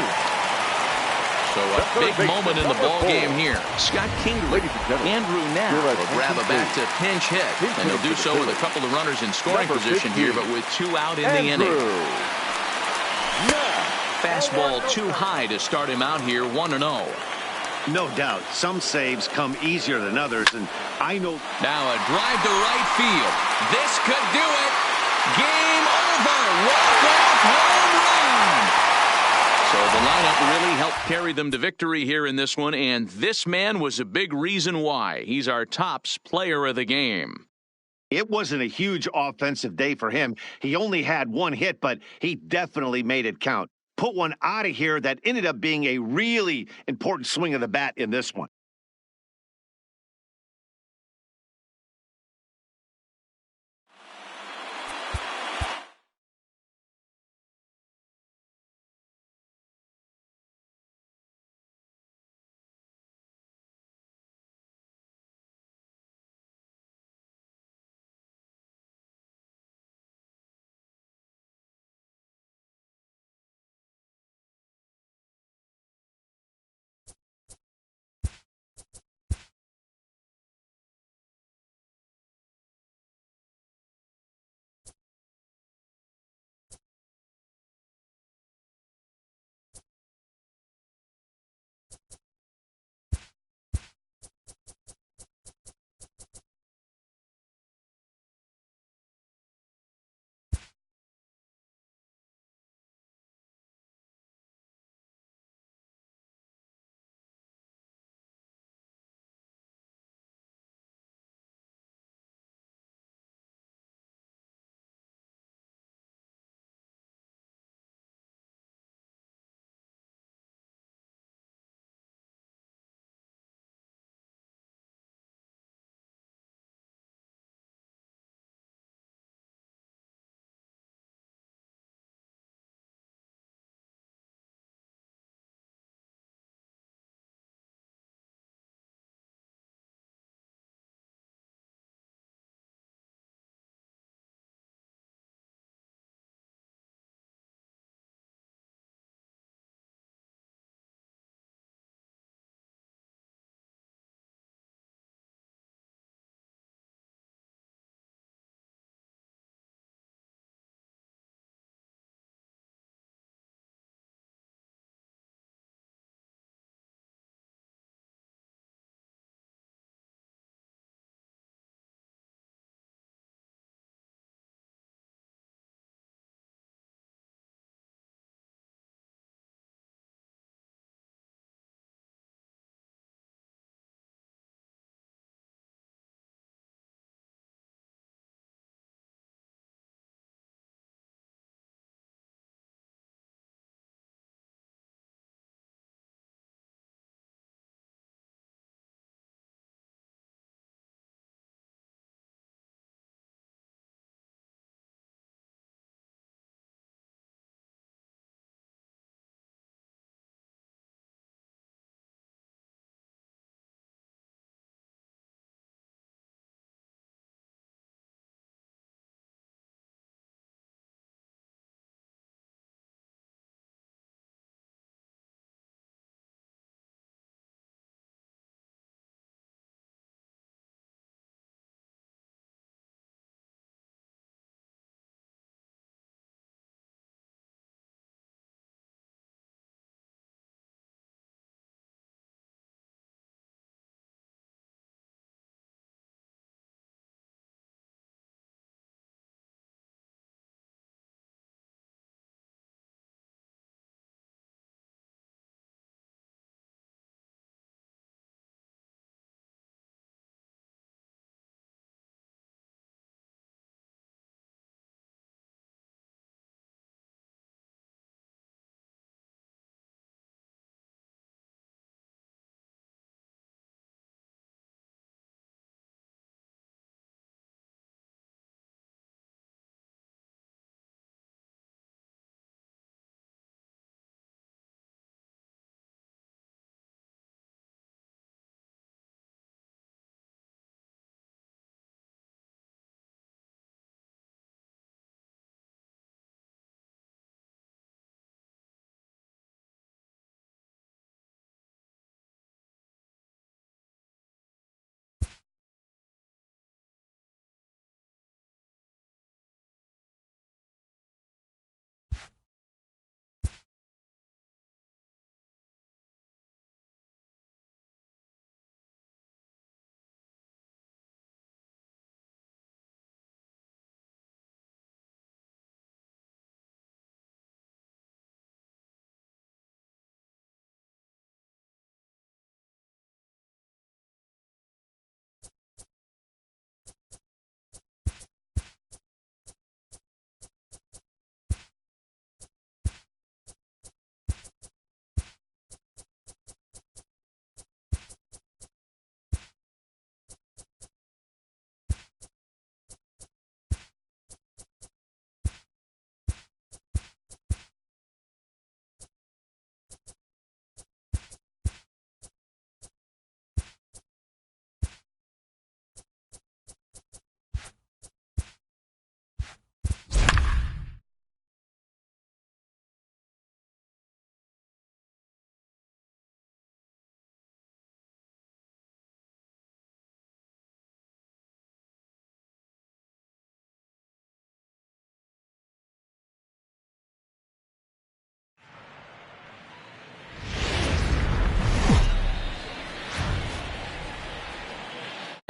So a big moment in the ball game here. Scott Kingery, Andrew now will grab a back to pinch hit, and he'll do so with a couple of runners in scoring position here, but with 2 out in the inning. Fastball too high to start him out here, 1-0. No doubt, some saves come easier than others, and I know. Now a drive to right field. This could do it. Game over. Walk-off home run. So the lineup really helped carry them to victory here in this one, and this man was a big reason why. He's our tops player of the game. It wasn't a huge offensive day for him. He only had 1 hit, but he definitely made it count. Put one out of here that ended up being a really important swing of the bat in this one.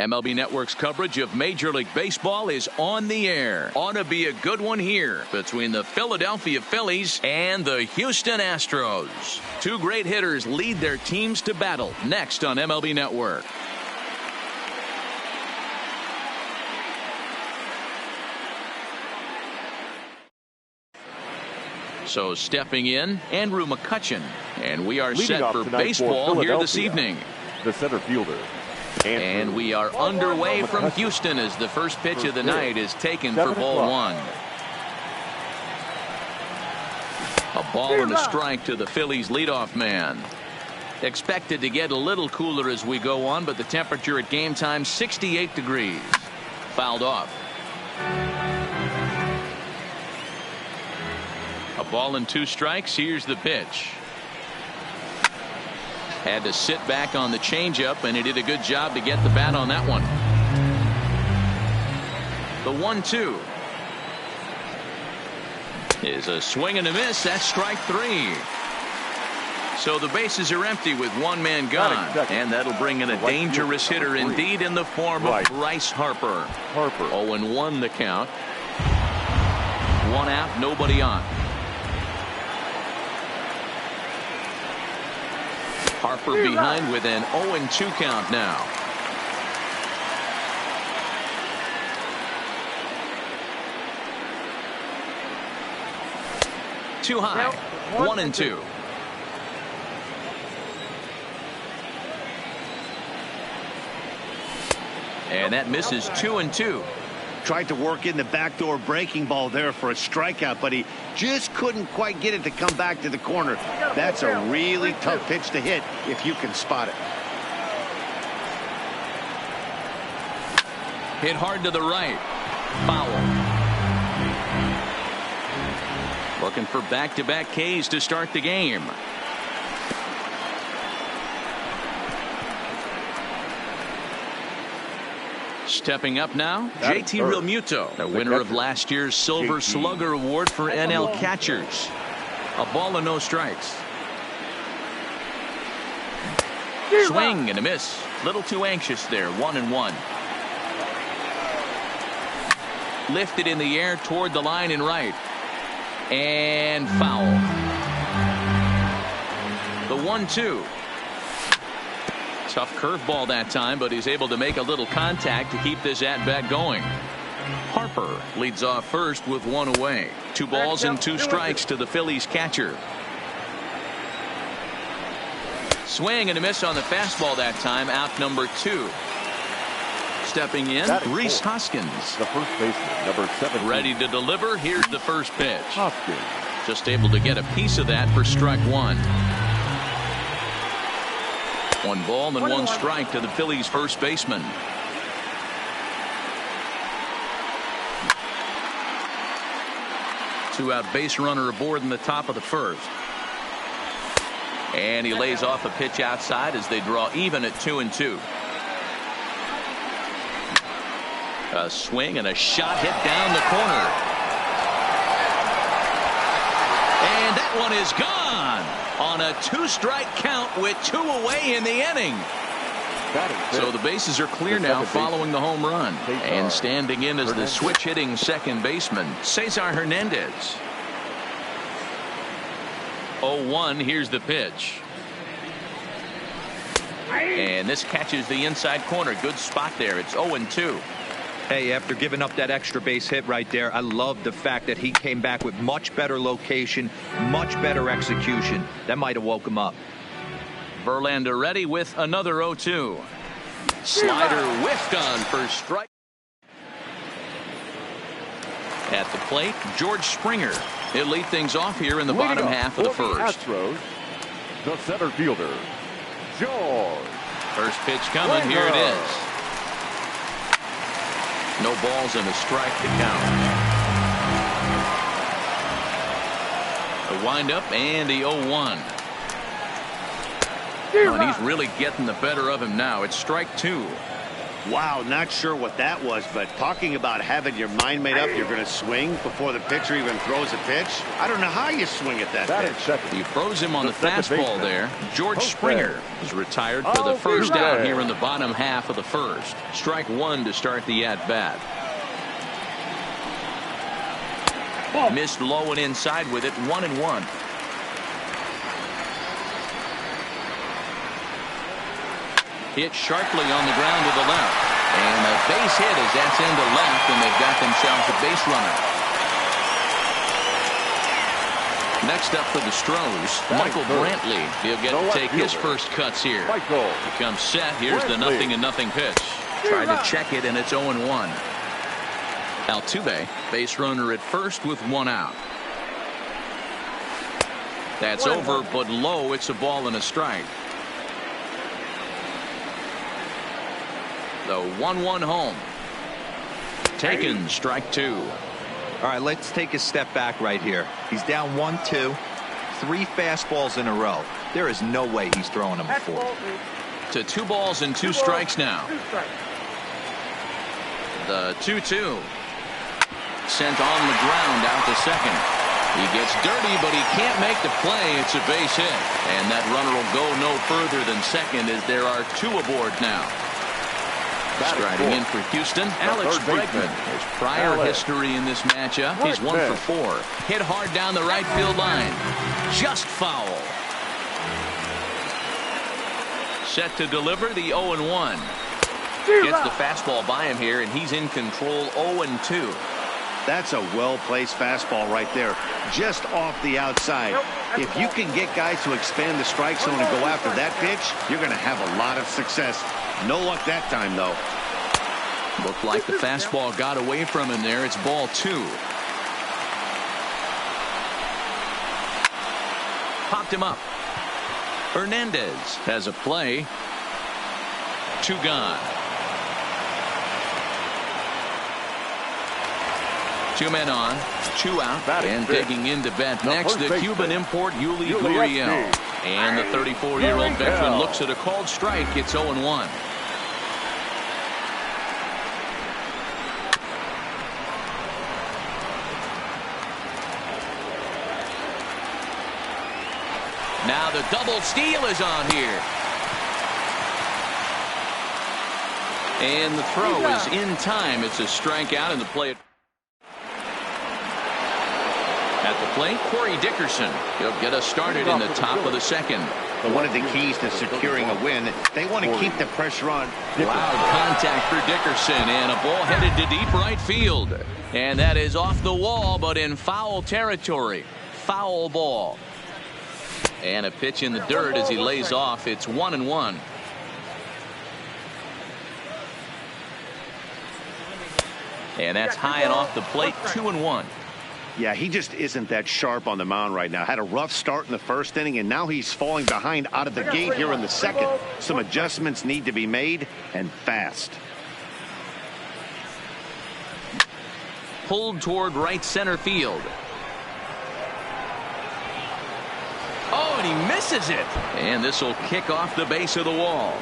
MLB Network's coverage of Major League Baseball is on the air. Ought to be a good one here between the Philadelphia Phillies and the Houston Astros. Two great hitters lead their teams to battle next on MLB Network. So stepping in, Andrew McCutchen. And we are Leading set for baseball here this evening. The center fielder. And we are underway from Houston as the first pitch of the night is taken for ball one. A ball and a strike to the Phillies leadoff man. Expected to get a little cooler as we go on, but the temperature at game time 68 degrees. Fouled off. A ball and 2 strikes. Here's the pitch. Had to sit back on the changeup, and he did a good job to get the bat on that one. The 1-2 is a swing and a miss. That's strike 3. So the bases are empty with one man gone, and that'll bring in a dangerous hitter indeed in the form of Bryce Harper. 0-1 the count. 1 out, nobody on. Harper behind with an 0-2 count now. Too high. 1-2. And that misses 2-2. Tried to work in the backdoor breaking ball there for a strikeout, but he just couldn't quite get it to come back to the corner. That's a really tough pitch to hit if you can spot it. Hit hard to the right. Foul. Looking for back-to-back Ks to start the game. Stepping up now, JT Realmuto, the winner of last year's Silver Slugger Award for NL catchers. A ball and no strikes. Swing and a miss. Little too anxious there. 1-1. Lifted in the air toward the line and right. And foul. The 1-2. Tough curveball that time, but he's able to make a little contact to keep this at-bat going. Harper leads off first with 1 away. 2 balls and 2 strikes to the Phillies catcher. Swing and a miss on the fastball that time. Out number 2. Stepping in, Rhys Hoskins. The first baseman, number 7. Ready to deliver. Here's the first pitch. Hoskins. Just able to get a piece of that for strike 1. 1 ball and 1 strike to the Phillies first baseman. Two-out base runner aboard in the top of the first. And he lays off a pitch outside as they draw even at 2-2. A swing and a shot hit down the corner. And that one is gone on a 2-strike count with 2 away in the inning. So the bases are clear now following the home run. And standing in as the switch-hitting second baseman, Cesar Hernandez. 0-1, here's the pitch. And this catches the inside corner. Good spot there. It's 0-2. Hey, after giving up that extra base hit right there, I love the fact that he came back with much better location, much better execution. That might have woke him up. Verlander ready with another 0-2. Slider whiffed on for strike. At the plate, George Springer. He'll lead things off here in the bottom half of the first. Astros, the center fielder, George. First pitch coming. Here it is. No balls and a strike to count. A windup and the 0-1. And he's really getting the better of him now. It's strike 2. Wow, not sure what that was, but talking about having your mind made up, you're going to swing before the pitcher even throws a pitch. I don't know how you swing at that pitch. He froze him on the fastball there. George Springer is retired for the first out here in the bottom half of the first. Strike one to start the at-bat. Missed low and inside with it, 1-1. Hit sharply on the ground to the left. And a base hit as that's into left, and they've got themselves a base runner. Next up for the Stros, Michael Brantley. He'll get to take his first cuts here. He comes set. Here's the 0-0 pitch. Tried to check it, and it's 0-1. Altuve, base runner at first with one out. That's over, but low. It's a ball and a strike. The 1-1 home. Taken, strike two. All right, let's take a step back right here. He's down 1-2, 3 fastballs in a row. There is no way he's throwing them before. To 2 balls and 2 strikes now. The 2-2. Sent on the ground out to second. He gets dirty, but he can't make the play. It's a base hit. And that runner will go no further than second as there are 2 aboard now. Striding in for Houston, Alex Bregman. His prior history in this matchup, he's 1 for 4. Hit hard down the right field line. Just foul. Set to deliver the 0-1. Gets the fastball by him here, and he's in control 0-2. That's a well-placed fastball right there, just off the outside. If you can get guys to expand the strike zone and go after that pitch, you're going to have a lot of success. No luck that time, though. Looked like the fastball got away from him there. It's ball 2. Popped him up. Hernandez has a play. 2 gone. 2 men on, 2 out, and taking into bat next the Cuban import Yuli Gurriel. And the 34-year-old veteran looks at a called strike. It's 0-1. Now the double steal is on here. And the throw is in time. It's a strikeout, and the play at the plate, Corey Dickerson. He'll get us started in the top of the second. One of the keys to securing a win, they want to keep the pressure on. Loud contact for Dickerson, and a ball headed to deep right field. And that is off the wall, but in foul territory. Foul ball. And a pitch in the dirt as he lays off. It's 1-1. And that's high and off the plate, 2-1. Yeah, he just isn't that sharp on the mound right now. Had a rough start in the first inning, and now he's falling behind out of the gate here in the second. Some adjustments need to be made, and fast. Pulled toward right center field. Oh, and he misses it. And this will kick off the base of the wall.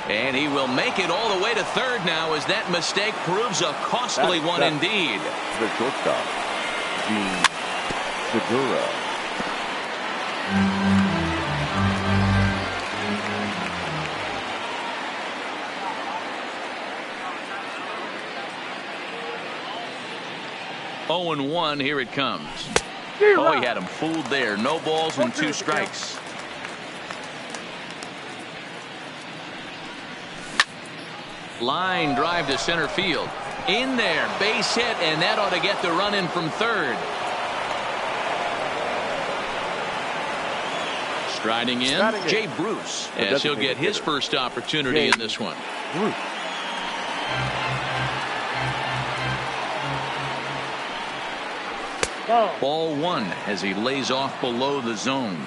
And he will make it all the way to third now as that mistake proves a costly one indeed. The shortstop, Gene Segura. Oh, and 1, here it comes. Oh, he had him fooled there. No balls and 2 strikes. Line drive to center field. In there, base hit, and that ought to get the run in from third. Striding in, Jay Bruce, as he'll get his first opportunity in this one. Ball 1 as he lays off below the zone.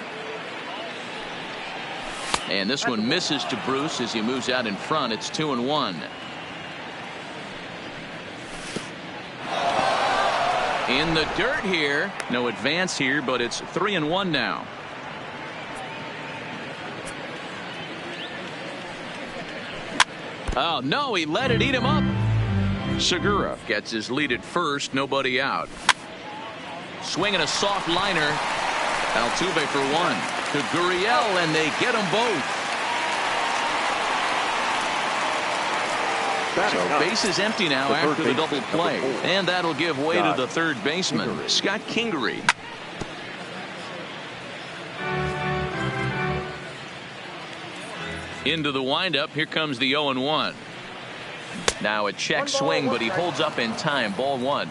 And this one misses to Bruce as he moves out in front. It's 2-1. In the dirt here. No advance here, but it's 3-1 now. Oh, no, he let it eat him up. Segura gets his lead at first, nobody out. Swinging a soft liner. Altuve for one. To Gurriel, and they get them both. So base is empty now after the double play. And that'll give way to the third baseman, Scott Kingery. Into the windup. Here comes the 0-1. Now a check swing, but he holds up in time. Ball one.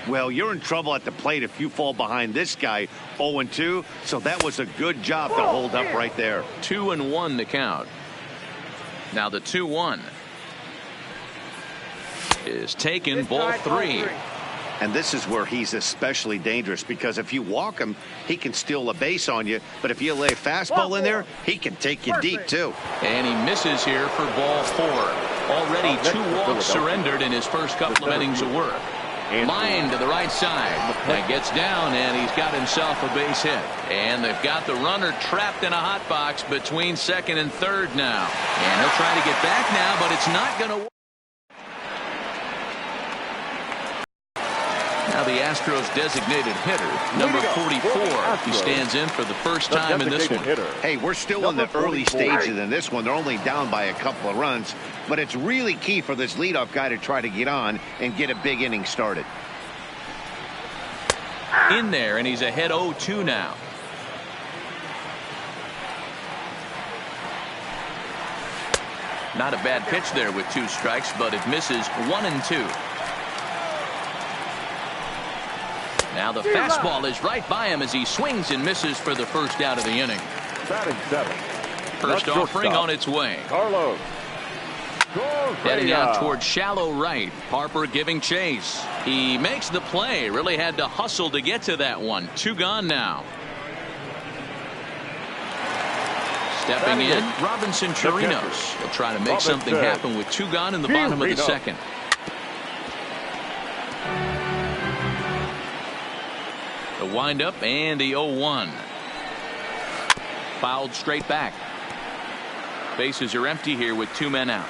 Well, you're in trouble at the plate if you fall behind this guy 0-2. So that was a good job to hold up right there. 2-1 the count. Now the 2-1 is taken. Ball three. And this is where he's especially dangerous, because if you walk him, he can steal a base on you. But if you lay a fastball in there, he can take you deep, too. And he misses here for ball four. Already 2 walks surrendered in his first couple of innings of work. Line to the right side. That gets down, and he's got himself a base hit. And they've got the runner trapped in a hot box between second and third now. And he'll try to get back now, but it's not going to work. Now the Astros designated hitter, number 44. He stands in for the first time in this one. Hey, we're still in the early stages in this one. They're only down by a couple of runs, but it's really key for this leadoff guy to try to get on and get a big inning started. In there, and he's ahead 0-2 now. Not a bad pitch there with 2 strikes, but it misses 1-2. Now the fastball is right by him as he swings and misses for the first out of the inning. Batting 7. First offering on its way. Carlos. Heading out towards shallow right. Harper giving chase. He makes the play. Really had to hustle to get to that one. 2 gone now. Stepping in, Robinson Chirinos. He'll try to make something happen with 2 gone in the bottom of the second. The windup and the 0-1. Fouled straight back. Bases are empty here with 2 men out.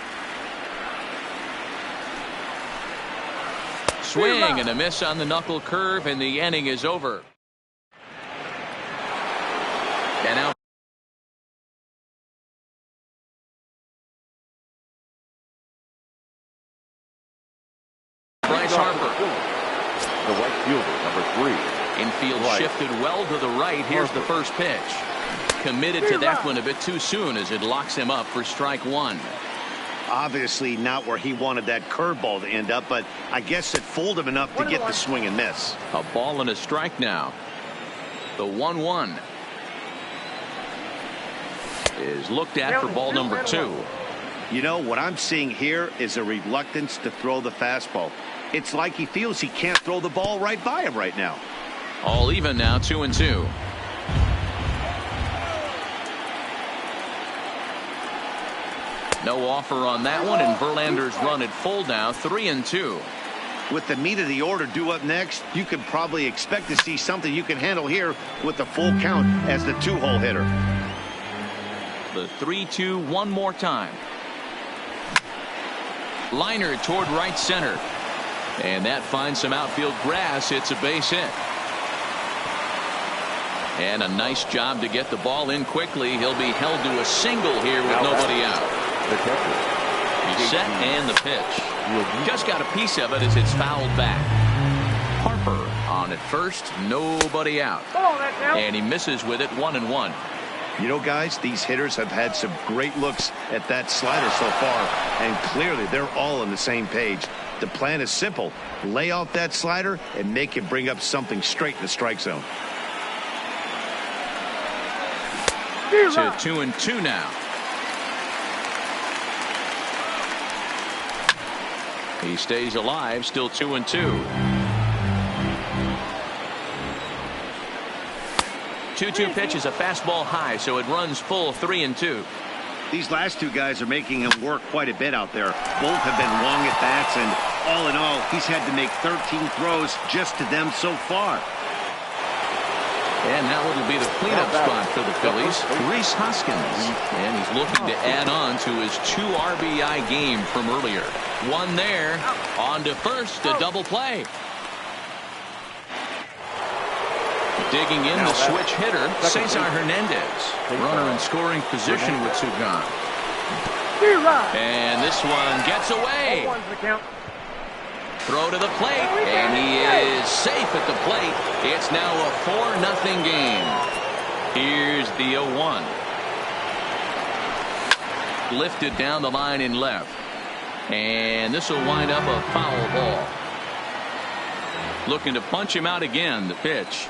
Swing and a miss on the knuckle curve, and the inning is over. And out. Bryce Harper. The right fielder, number 3. Infield shifted well to the right. Here's the first pitch. Committed to that one a bit too soon as it locks him up for strike 1. Obviously not where he wanted that curveball to end up, but I guess it fooled him enough to get the swing and miss. A ball and a strike now. The 1-1 is looked at for ball number 2. You know, what I'm seeing here is a reluctance to throw the fastball. It's like he feels he can't throw the ball right by him right now. All even now, 2-2. No offer on that one, and Verlander's run at full now, 3-2. With the meat of the order due up next, you could probably expect to see something you can handle here with the full count as the 2-hole hitter. The 3-2 one more time. Liner toward right center. And that finds some outfield grass. It's a base hit. And a nice job to get the ball in quickly. He'll be held to a single here with nobody out. He's set and the pitch. Just got a piece of it as it's fouled back. Harper on at first. Nobody out. And he misses with it, 1-1. You know, guys, these hitters have had some great looks at that slider so far, and clearly they're all on the same page. The plan is simple. Lay off that slider and make him bring up something straight in the strike zone. To 2-2 now. He stays alive, still 2-2. 2-2 pitch is a fastball high, so it runs full, 3-2. These last 2 guys are making him work quite a bit out there. Both have been long at bats, and all in all, he's had to make 13 throws just to them so far. And now it'll be the cleanup spot for the Phillies, Rhys Hoskins. And he's looking to add on to his 2 RBI game from earlier. One there, on to first, a double play. Digging in the switch hitter, Cesar Hernandez. Runner in scoring position with 2 gone. And this one gets away. Throw to the plate, and he is safe at the plate. It's now a 4-0 game. Here's the 0-1. Lifted down the line in left. And this will wind up a foul ball. Looking to punch him out again, the pitch.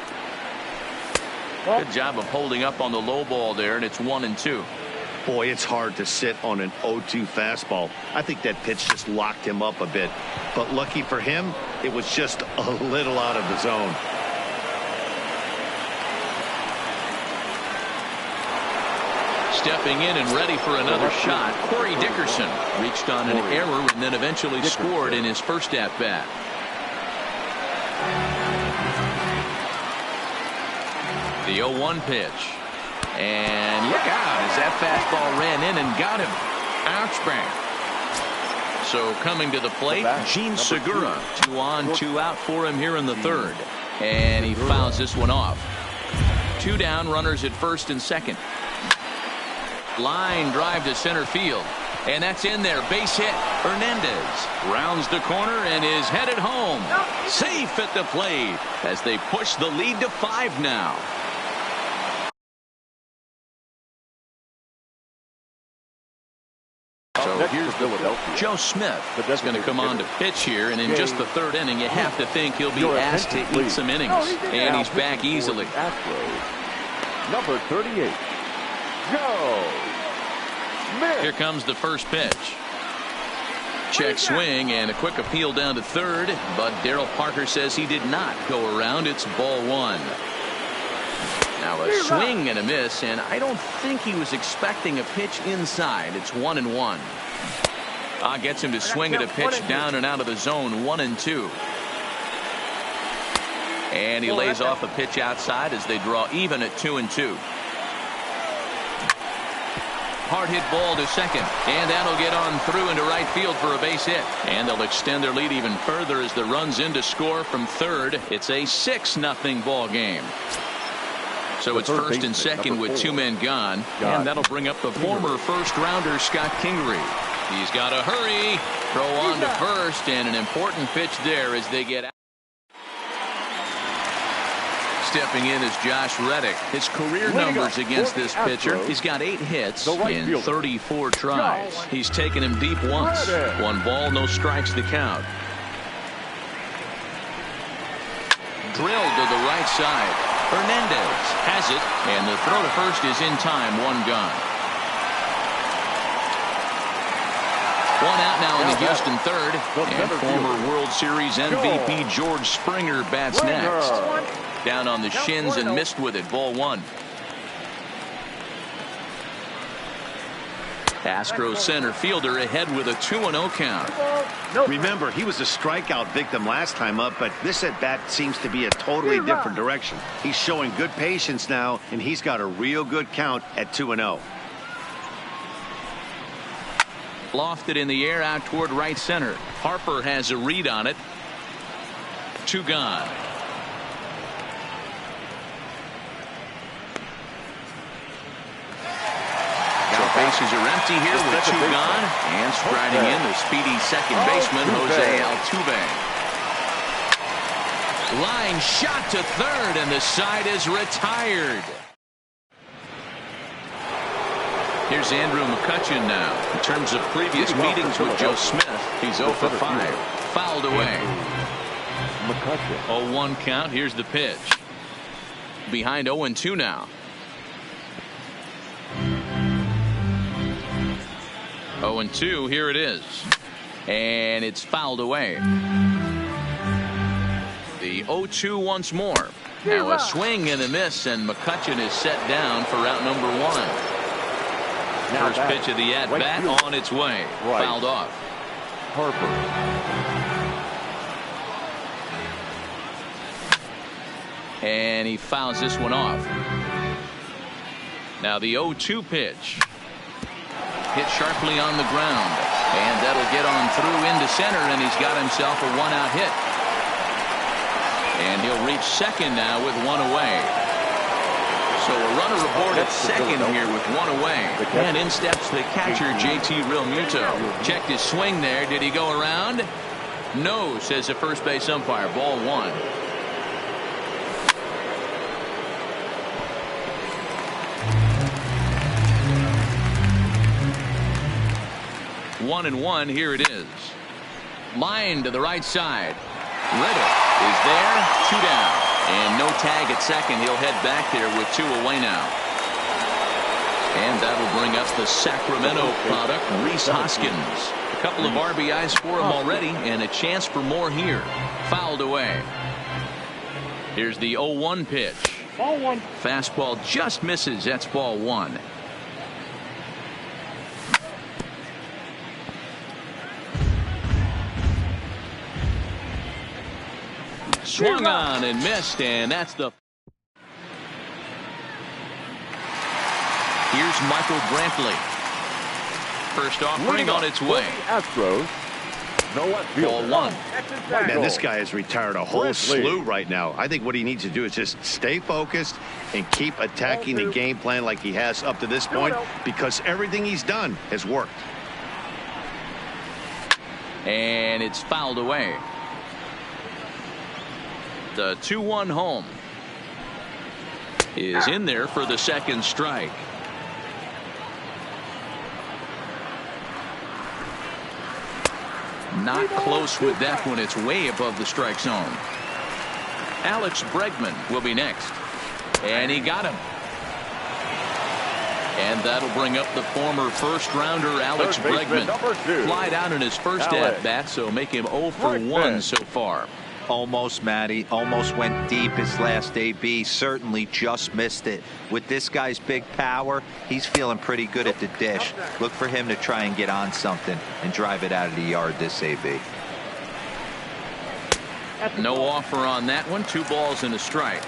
Good job of holding up on the low ball there, and it's 1-2. Boy, it's hard to sit on an 0-2 fastball. I think that pitch just locked him up a bit. But lucky for him, it was just a little out of the zone. Stepping in and ready for another shot, Corey Dickerson reached on an error and then eventually scored in his first at-bat. The 0-1 pitch. And look out as that fastball ran in and got him. Ouch, bang. So coming to the plate, Gene Segura. 2 on, 2 out for him here in the 3rd. And he fouls this one off. 2 down, runners at first and second. Line drive to center field. And that's in there. Base hit. Hernandez rounds the corner and is headed home. Safe at the plate as they push the lead to 5 now. So here's Philadelphia. Joe Smith is going to come on to pitch here, and in just the 3rd inning, you have to think he'll be asked to eat some innings. And he's back easily. Number 38, Joe Smith. Here comes the first pitch. Check swing and a quick appeal down to 3rd, but Darryl Parker says he did not go around. It's ball 1. Now a swing and a miss, and I don't think he was expecting a pitch inside. It's 1-1. Gets him to swing at a pitch down and out of the zone. 1-2. And he lays off a pitch outside as they draw even at 2-2. Hard hit ball to second, and that'll get on through into right field for a base hit. And they'll extend their lead even further as the runs in to score from 3rd. It's a 6-0 ball game. So it's first and second with 2 men gone. And that'll bring up the former first-rounder Scott Kingery. He's got to hurry. Throw on to first, and an important pitch there as they get out. Stepping in is Josh Reddick. His career numbers against this pitcher. He's got 8 hits in 34 tries. He's taken him deep once. 1 ball, no strikes to count. Drilled to the right side. Hernandez has it, and the throw to first is in time. 1 gone. 1 out now in the Houston 3rd, and former World Series MVP George Springer bats next. Down on the shins and missed with it. Ball 1. Astros center fielder ahead with a 2-0 count. Remember, he was a strikeout victim last time up, but this at-bat seems to be a totally different direction. He's showing good patience now, and he's got a real good count at 2-0. Lofted in the air out toward right center. Harper has a read on it. 2 gone. Bases are empty here with 2 gone, and striding in the speedy second baseman Jose Altuve. Line shot to 3rd, and the side is retired. Here's Andrew McCutchen now. In terms of previous meetings with Joe Smith, he's 0 for 5. Fouled away. 0-1 count. Here's the pitch. Behind 0-2 now. 0-2, here it is. And it's fouled away. The 0-2 once more. Now a swing and a miss, and McCutchen is set down for out number 1. First pitch of the at-bat on its way. Fouled off. Harper. And he fouls this one off. Now the 0-2 pitch. Hit sharply on the ground. And that'll get on through into center, and he's got himself a one-out hit. And he'll reach second now with one away. So a runner aboard at second here with one away. And in steps the catcher, JT Realmuto. Checked his swing there. Did he go around? No, says the first base umpire. Ball one. 1-1. Here it is. Line to the right side. Reddick is there. 2 down. And no tag at second. He'll head back there with 2 away now. And that'll bring up the Sacramento product, Rhys Hoskins. A couple of RBIs for him already, and a chance for more here. Fouled away. Here's the 0-1 pitch. Ball one. Fastball just misses. That's ball one. Swung on and missed, and that's the. Here's Michael Brantley. First offering on its way. Astros. No left Ball fielder. one. Man, this guy has retired a whole slew right now. I think what he needs to do is just stay focused and keep attacking the game plan like he has up to this point, because everything he's done has worked. And it's fouled away. The 2-1 home is in there for the second strike. Not close with that one. It's way above the strike zone. Alex Bregman will be next. And he got him. And that'll bring up the former first-rounder Alex Bregman. Flied out in his first at-bat, so make him 0 for 1 so far. Almost, Matty. Almost went deep his last AB. Certainly just missed it. With this guy's big power, he's feeling pretty good at the dish. Look for him to try and get on something and drive it out of the yard this AB. No offer on that one. 2 balls and a strike.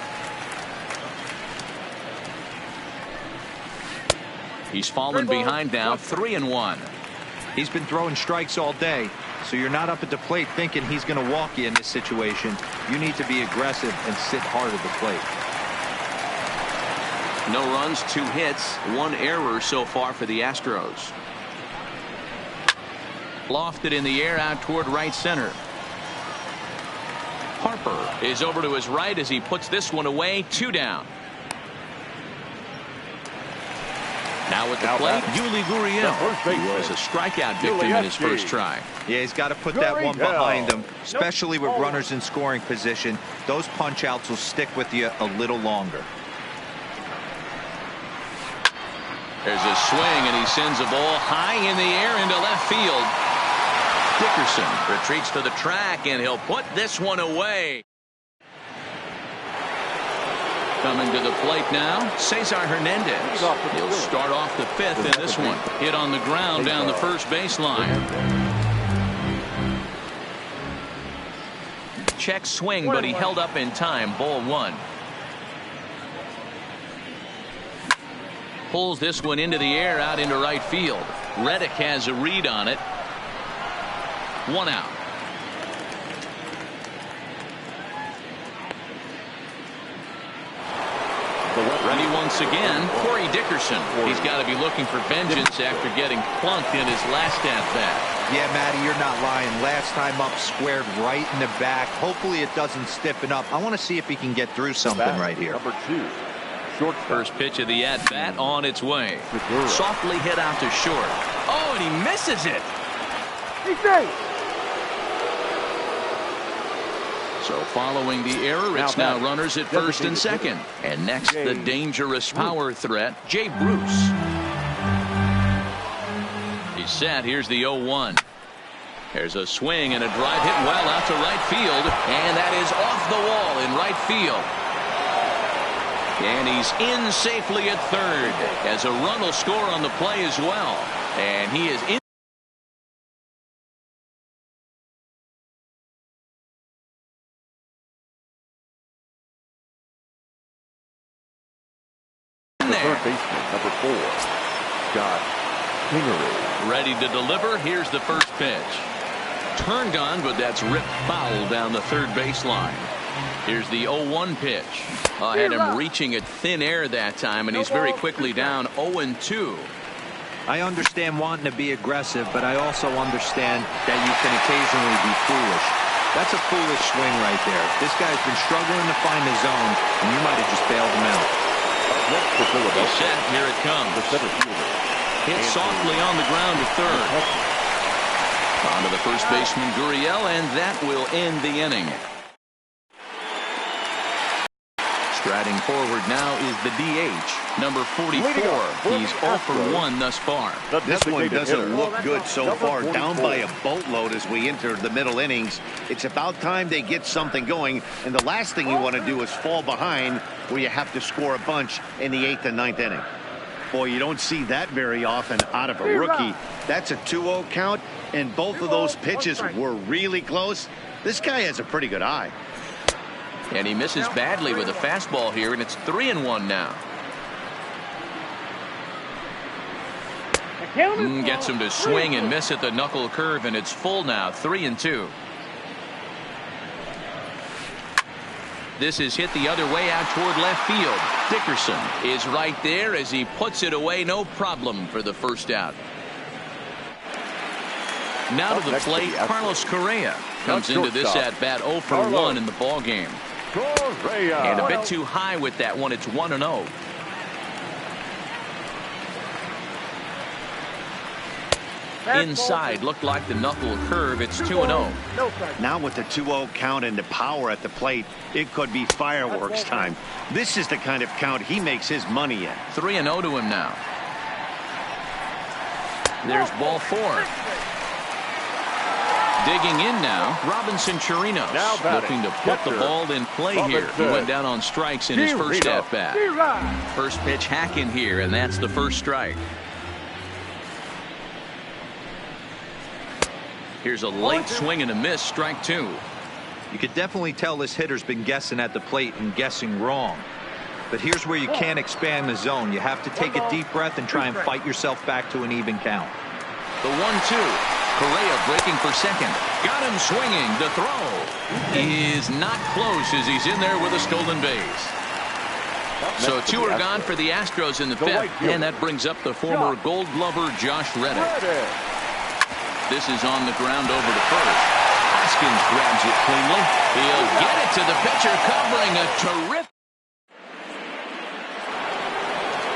He's fallen behind now. 3-1. He's been throwing strikes all day, so you're not up at the plate thinking he's going to walk you in this situation. You need to be aggressive and sit hard at the plate. No runs, 2 hits, 1 error so far for the Astros. Lofted in the air out toward right center. Harper is over to his right as he puts this one away. 2 down. Now at the plate, Yuli Gurriel, who was a strikeout victim in his first try. Yeah, he's got to put that one behind him, especially with runners in scoring position. Those punch-outs will stick with you a little longer. There's a swing, and he sends a ball high in the air into left field. Dickerson retreats to the track, and he'll put this one away. Coming to the plate now, Cesar Hernandez. He'll start off the 5th in this one. Hit on the ground down the first baseline. Check swing, but he held up in time. Ball one. Pulls this one into the air out into right field. Reddick has a read on it. 1 out. Ready once again, Corey Dickerson. He's got to be looking for vengeance after getting plunked in his last at-bat. Yeah, Matty, you're not lying. Last time up, squared right in the back. Hopefully it doesn't stiffen up. I want to see if he can get through something right here. Number 2. Short. First pitch of the at-bat on its way. Softly hit out to short. Oh, and he misses it. So following the error, it's now runners at first and second. And next, the dangerous power threat, Jay Bruce. He's set. Here's the 0-1. There's a swing and a drive hit well out to right field. And that is off the wall in right field. And he's in safely at third as a run will score on the play as well. And he is in. shot, Kingery. Ready to deliver. Here's the first pitch. Turned on, but that's ripped foul down the third baseline. Here's the 0-1 pitch. Had him reaching at thin air that time, and he's very quickly down 0-2. I understand wanting to be aggressive, but I also understand that you can occasionally be foolish. That's a foolish swing right there. This guy's been struggling to find the zone, and you might have just bailed him out. Next for Philadelphia. He's set. Here it comes. The center fielder. Hit softly on the ground to third. On to the first baseman, Gurriel, and that will end the inning. Striding forward now is the DH, number 44. He's 0 for 1 thus far. This one doesn't look good so Number far. Down 44. by a boatload as we enter the middle innings. It's about time they get something going. And the last thing you want to do is fall behind where you have to score a bunch in the 8th and 9th inning. Boy, you don't see that very often out of a rookie. That's a 2-0 count, and both of those pitches were really close. This guy has a pretty good eye. And he misses badly with a fastball here, and it's 3-1 now. Gets him to swing and miss at the knuckle curve, and it's full now, 3-2. This is hit the other way out toward left field. Dickerson is right there as he puts it away, no problem for the first out. Now to the plate, Carlos Correa comes into this at bat 0 for 1 in the ball game. Correa. And a bit too high with that one. It's 1-0. Inside looked like the knuckle curve. It's 2-0. Now with the 2-0 count and the power at the plate, it could be fireworks time. This is the kind of count he makes his money at. 3-0 to him now. There's ball 4. Digging in now, Robinson Chirinos, looking to put the ball in play here. He went down on strikes in his first at-bat. First pitch hacking here, and that's the first strike. Here's a late swing and a miss, strike 2. You could definitely tell this hitter's been guessing at the plate and guessing wrong. But here's where you can't expand the zone. You have to take a deep breath and try and fight yourself back to an even count. The 1-2. Correa breaking for second. Got him swinging. The throw is not close as he's in there with a stolen base. So 2 are gone for the Astros in the 5th. And that brings up the former Gold Glover Josh Reddick. This is on the ground over to first. Hoskins grabs it cleanly. He'll get it to the pitcher, covering a terrific.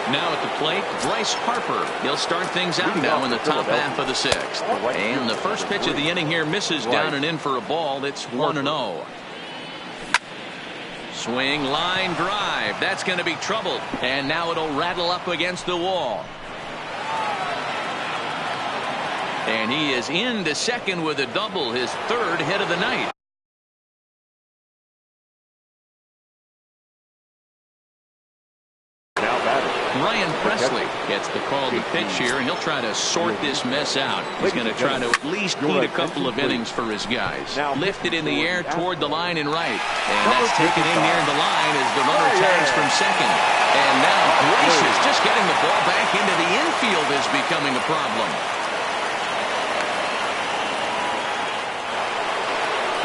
Now at the plate, Bryce Harper. He'll start things out now in the top half of the 6th. And the first pitch of the inning here misses down and in for a ball. It's 1-0. Swing, line drive. That's going to be trouble. And now it'll rattle up against the wall. And he is into second with a double, his 3rd hit of the night. Ryan Presley gets the call to pitch here, and he'll try to sort this mess out. He's going to try to at least need a couple of innings for his guys. Lifted in the air toward the line and right. And that's taken in near the line as the runner tags from second. And now Gracious just getting the ball back into the infield is becoming a problem.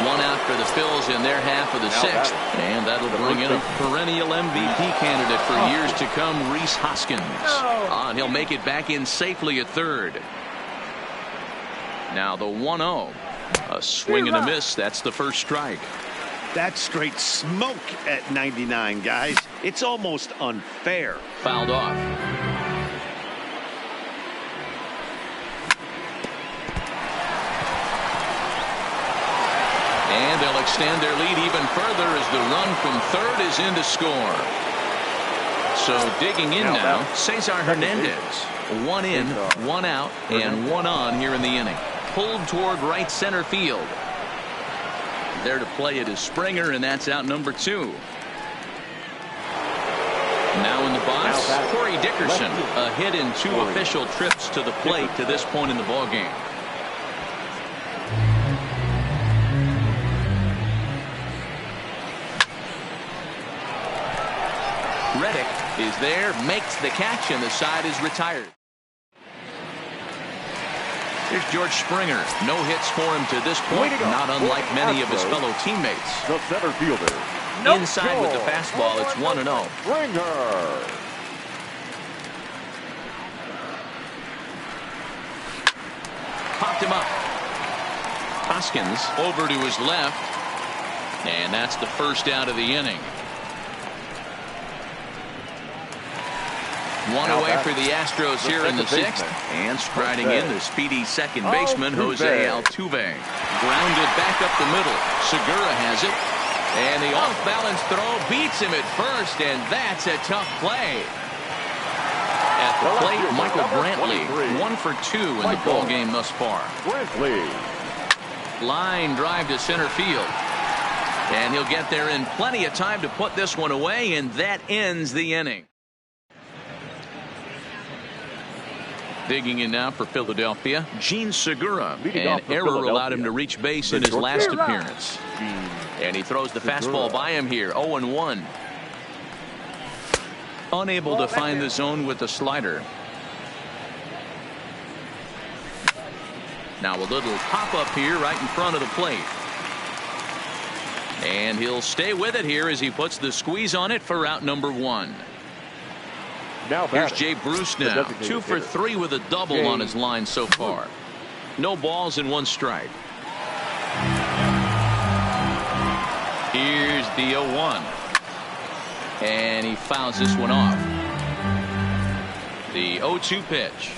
1 out for the Phils in their half of the 6th. And that'll bring in a perennial MVP candidate for years to come, Rhys Hoskins. And he'll make it back in safely at 3rd. Now the 1-0. A swing and a miss. That's the first strike. That's straight smoke at 99, guys. It's almost unfair. Fouled off. And they'll extend their lead even further as the run from 3rd is in to score. So digging in now, Cesar Hernandez. 1 in, 1 out, and 1 on here in the inning. Pulled toward right center field. There to play it is Springer, and that's out number 2. Now in the box, Corey Dickerson. A hit in 2 official trips to the plate to this point in the ballgame. Reddick is there, makes the catch, and the side is retired. Here's George Springer. No hits for him to this point, not unlike many of his fellow teammates. The center fielder. Inside with the fastball, it's 1-0. Springer. Popped him up. Hoskins over to his left. And that's the first out of the inning. One away for the Astros here in the sixth. And striding in the speedy second baseman, Jose Altuve. Grounded back up the middle. Segura has it. And the off-balance throw beats him at first, and that's a tough play. At the plate, Michael Brantley, 1 for 2 in the ball game thus far. Line drive to center field. And he'll get there in plenty of time to put this one away, and that ends the inning. Digging in now for Philadelphia, Gene Segura. An error allowed him to reach base in his last appearance. And he throws the fastball by him here, 0-1. Unable to find the zone with the slider. Now a little pop-up here right in front of the plate. And he'll stay with it here as he puts the squeeze on it for out number 1. Now here's Jay Bruce now, 2 for 3 with a double on his line so far. No balls and 1 strike. Here's the 0-1. And he fouls this one off. The 0-2 pitch.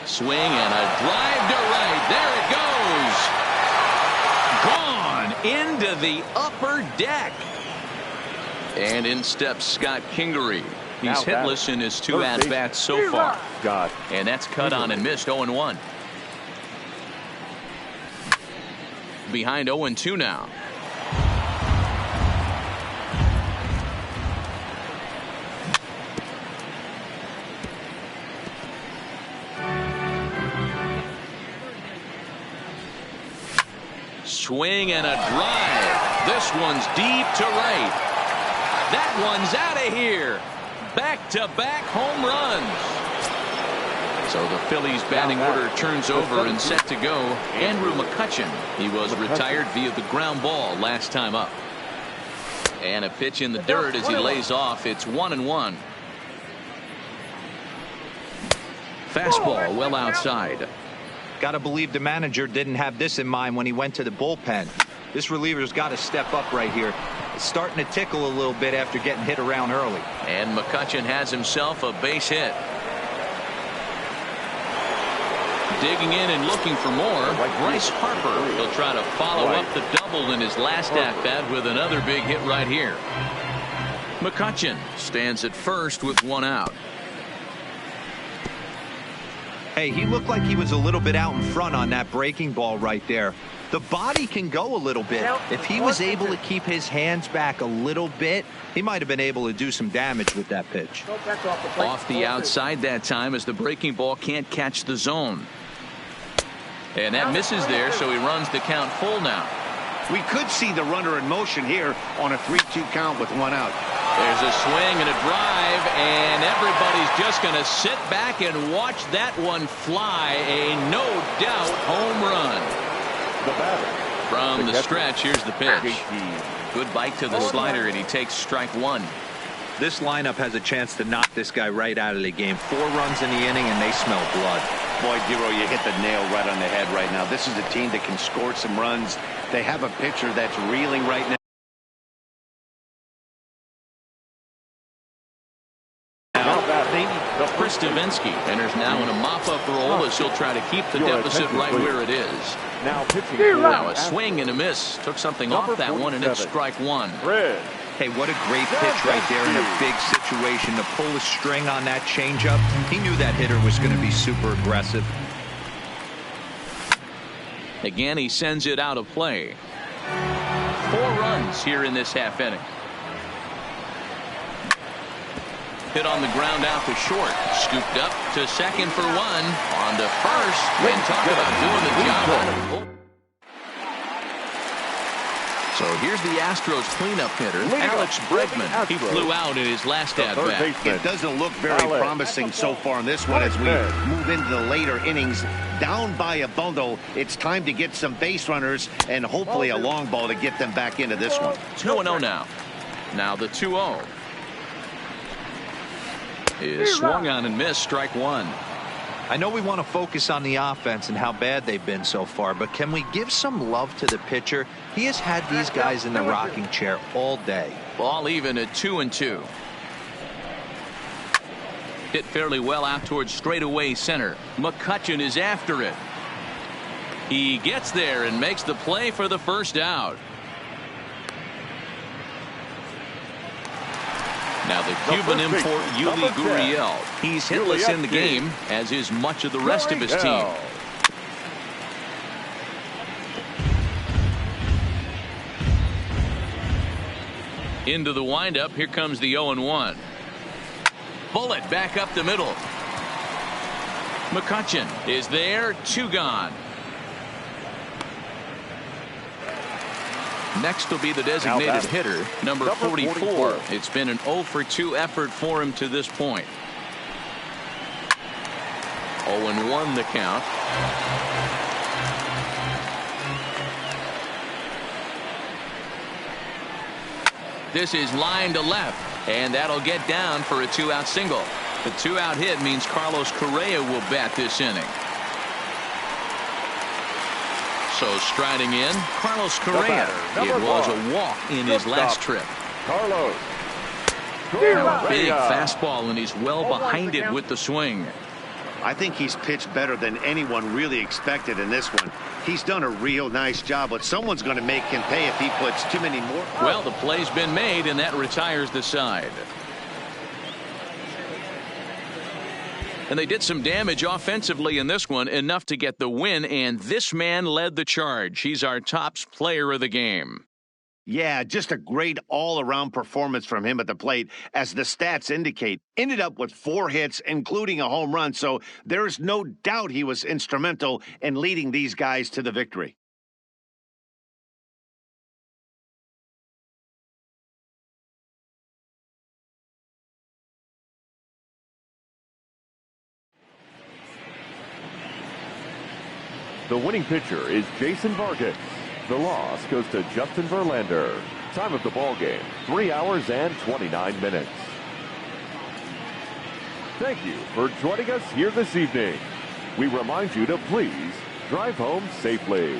Swing and a drive to right. There it goes. Gone into the upper deck. And in steps Scott Kingery. He's hitless in his 2 at-bats so far. And that's cut on and missed, 0-1. Behind 0-2 now. Swing and a drive. This one's deep to right. That one's out of here. Back-to-back home runs. So the Phillies batting order turns over and set to go. Andrew McCutchen. He was retired via the ground ball last time up. And a pitch in the dirt as he lays off. It's 1-1. Fastball well outside. Got to believe the manager didn't have this in mind when he went to the bullpen. This reliever's got to step up right here. It's starting to tickle a little bit after getting hit around early. And McCutchen has himself a base hit. Digging in and looking for more, Bryce Harper. He'll try to follow up the double in his last at-bat with another big hit right here. McCutchen stands at first with 1 out. Hey, he looked like he was a little bit out in front on that breaking ball right there. The body can go a little bit. If he was able to keep his hands back a little bit, he might have been able to do some damage with that pitch. Off the outside that time as the breaking ball can't catch the zone. And that misses there, so he runs the count full now. We could see the runner in motion here on a 3-2 count with 1 out. There's a swing and a drive, and everybody's just going to sit back and watch that one fly. A no-doubt home run. From the stretch, here's the pitch. Good bite to the slider, and he takes strike 1. This lineup has a chance to knock this guy right out of the game. 4 runs in the inning, and they smell blood. Boy, Giro, you hit the nail right on the head right now. This is a team that can score some runs. They have a pitcher that's reeling right now. Chris Davinsky enters now in a mop-up role as he'll try to keep the deficit right where it is. Now a swing and a miss. Took something off that one, and it's strike 1. Hey, what a great pitch right there in a big situation. To pull a string on that changeup, he knew that hitter was going to be super aggressive. Again, he sends it out of play. 4 runs here in this half inning. Hit on the ground out to short. Scooped up to second for 1. On to first. And talk about doing the job. So So here's the Astros cleanup hitter, Leading Alex off for the Bregman. He Astros, flew out in his last the third at-bat. baseman, It doesn't look very Alex. promising so far in this one as we move into the later innings. Down by a bundle, it's time to get some base runners and hopefully a long ball to get them back into this one. 2-0 now. Now the 2-0 is swung on and missed, strike one. I know we want to focus on the offense and how bad they've been so far, but can we give some love to the pitcher? He has had these guys in the rocking chair all day. Ball even at 2-2. Hit fairly well out towards straightaway center. McCutchen is after it. He gets there and makes the play for the first out. Now the Cuban import Yuli Gurriel. He's hitless in the game, as is much of the rest of his team. Into the windup. Here comes the 0-1. Bullet back up the middle. McCutchen is there. 2 gone. Next will be the designated hitter, number 44. It's been an 0-for-2 effort for him to this point. 0-1 the count. This is line to left, and that'll get down for a 2-out single. The 2-out hit means Carlos Correa will bat this inning. So striding in, Carlos Correa. It was a walk in his last trip. Carlos. Big fastball, and he's well behind it with the swing. I think he's pitched better than anyone really expected in this one. He's done a real nice job, but someone's going to make him pay if he puts too many more. Well, the play's been made, and that retires the side. And they did some damage offensively in this one, enough to get the win, and this man led the charge. He's our top player of the game. Yeah, just a great all-around performance from him at the plate, as the stats indicate. Ended up with 4 hits, including a home run, so there's no doubt he was instrumental in leading these guys to the victory. The winning pitcher is Jason Vargas. The loss goes to Justin Verlander. Time of the ball game, 3 hours and 29 minutes. Thank you for joining us here this evening. We remind you to please drive home safely.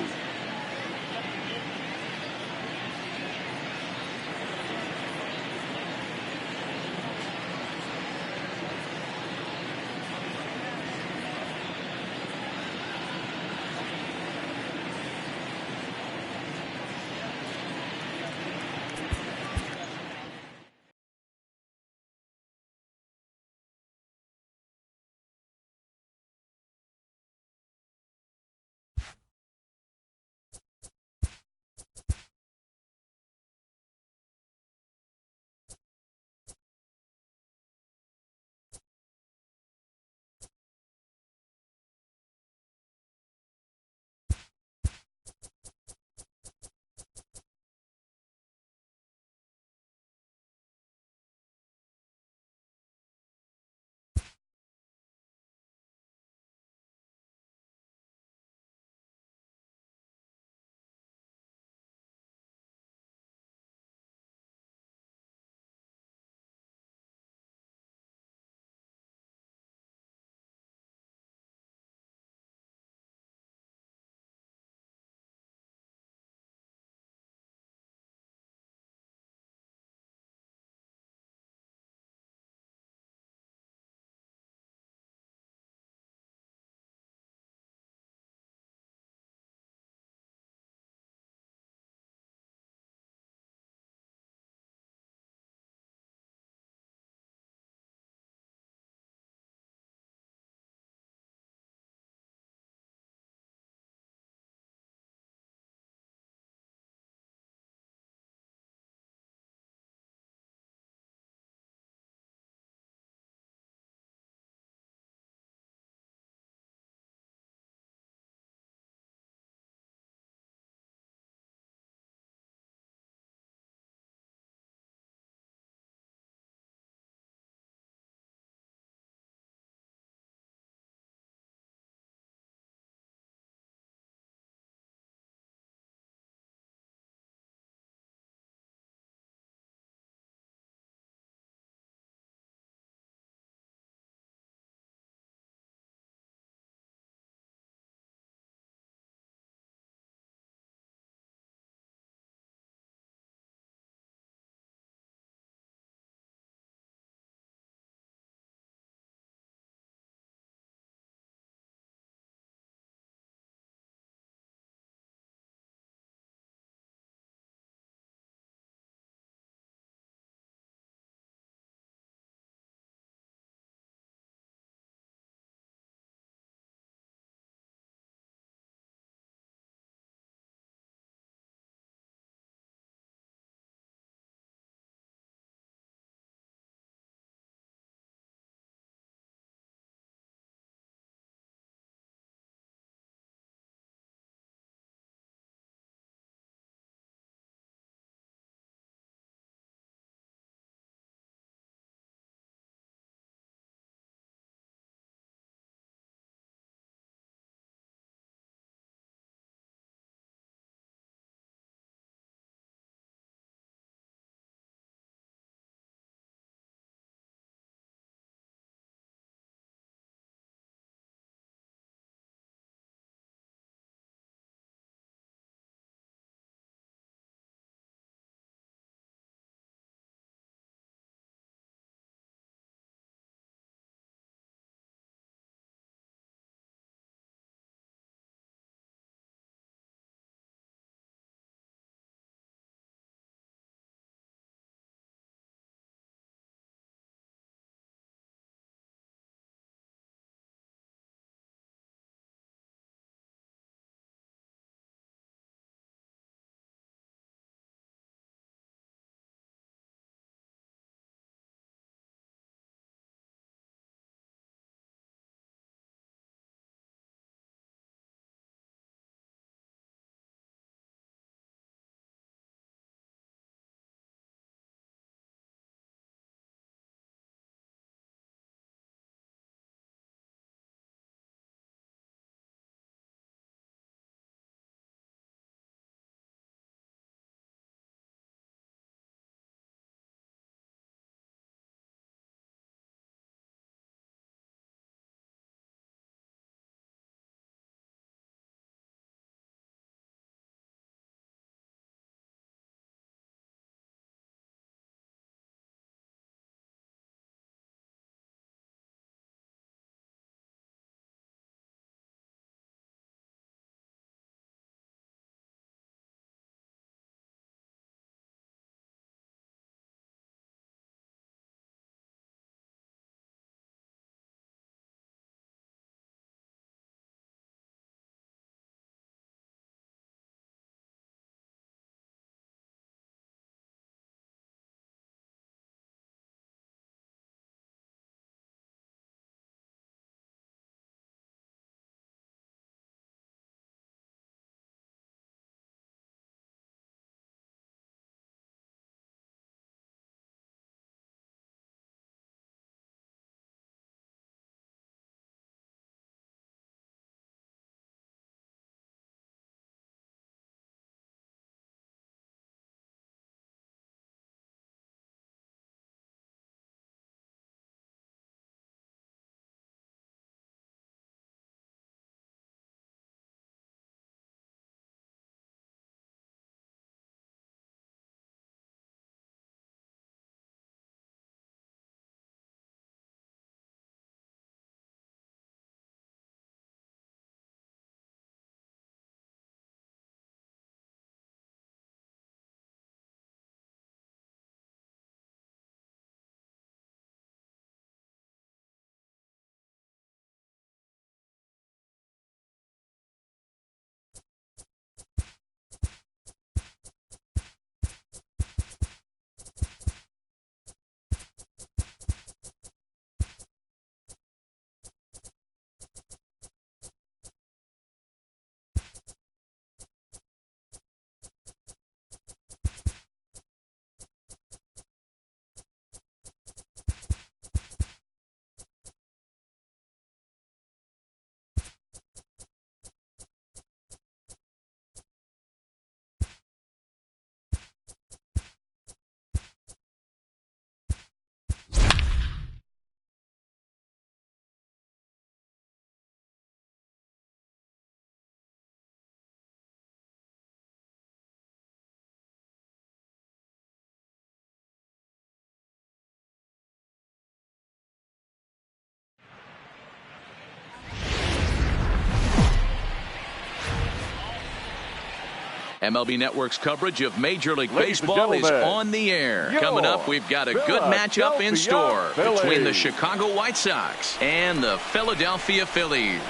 MLB Network's coverage of Major League Ladies and Baseball is gentlemen, on the air. your Coming up, we've got a good matchup in store Phillies. between the Chicago White Sox and the Philadelphia Phillies.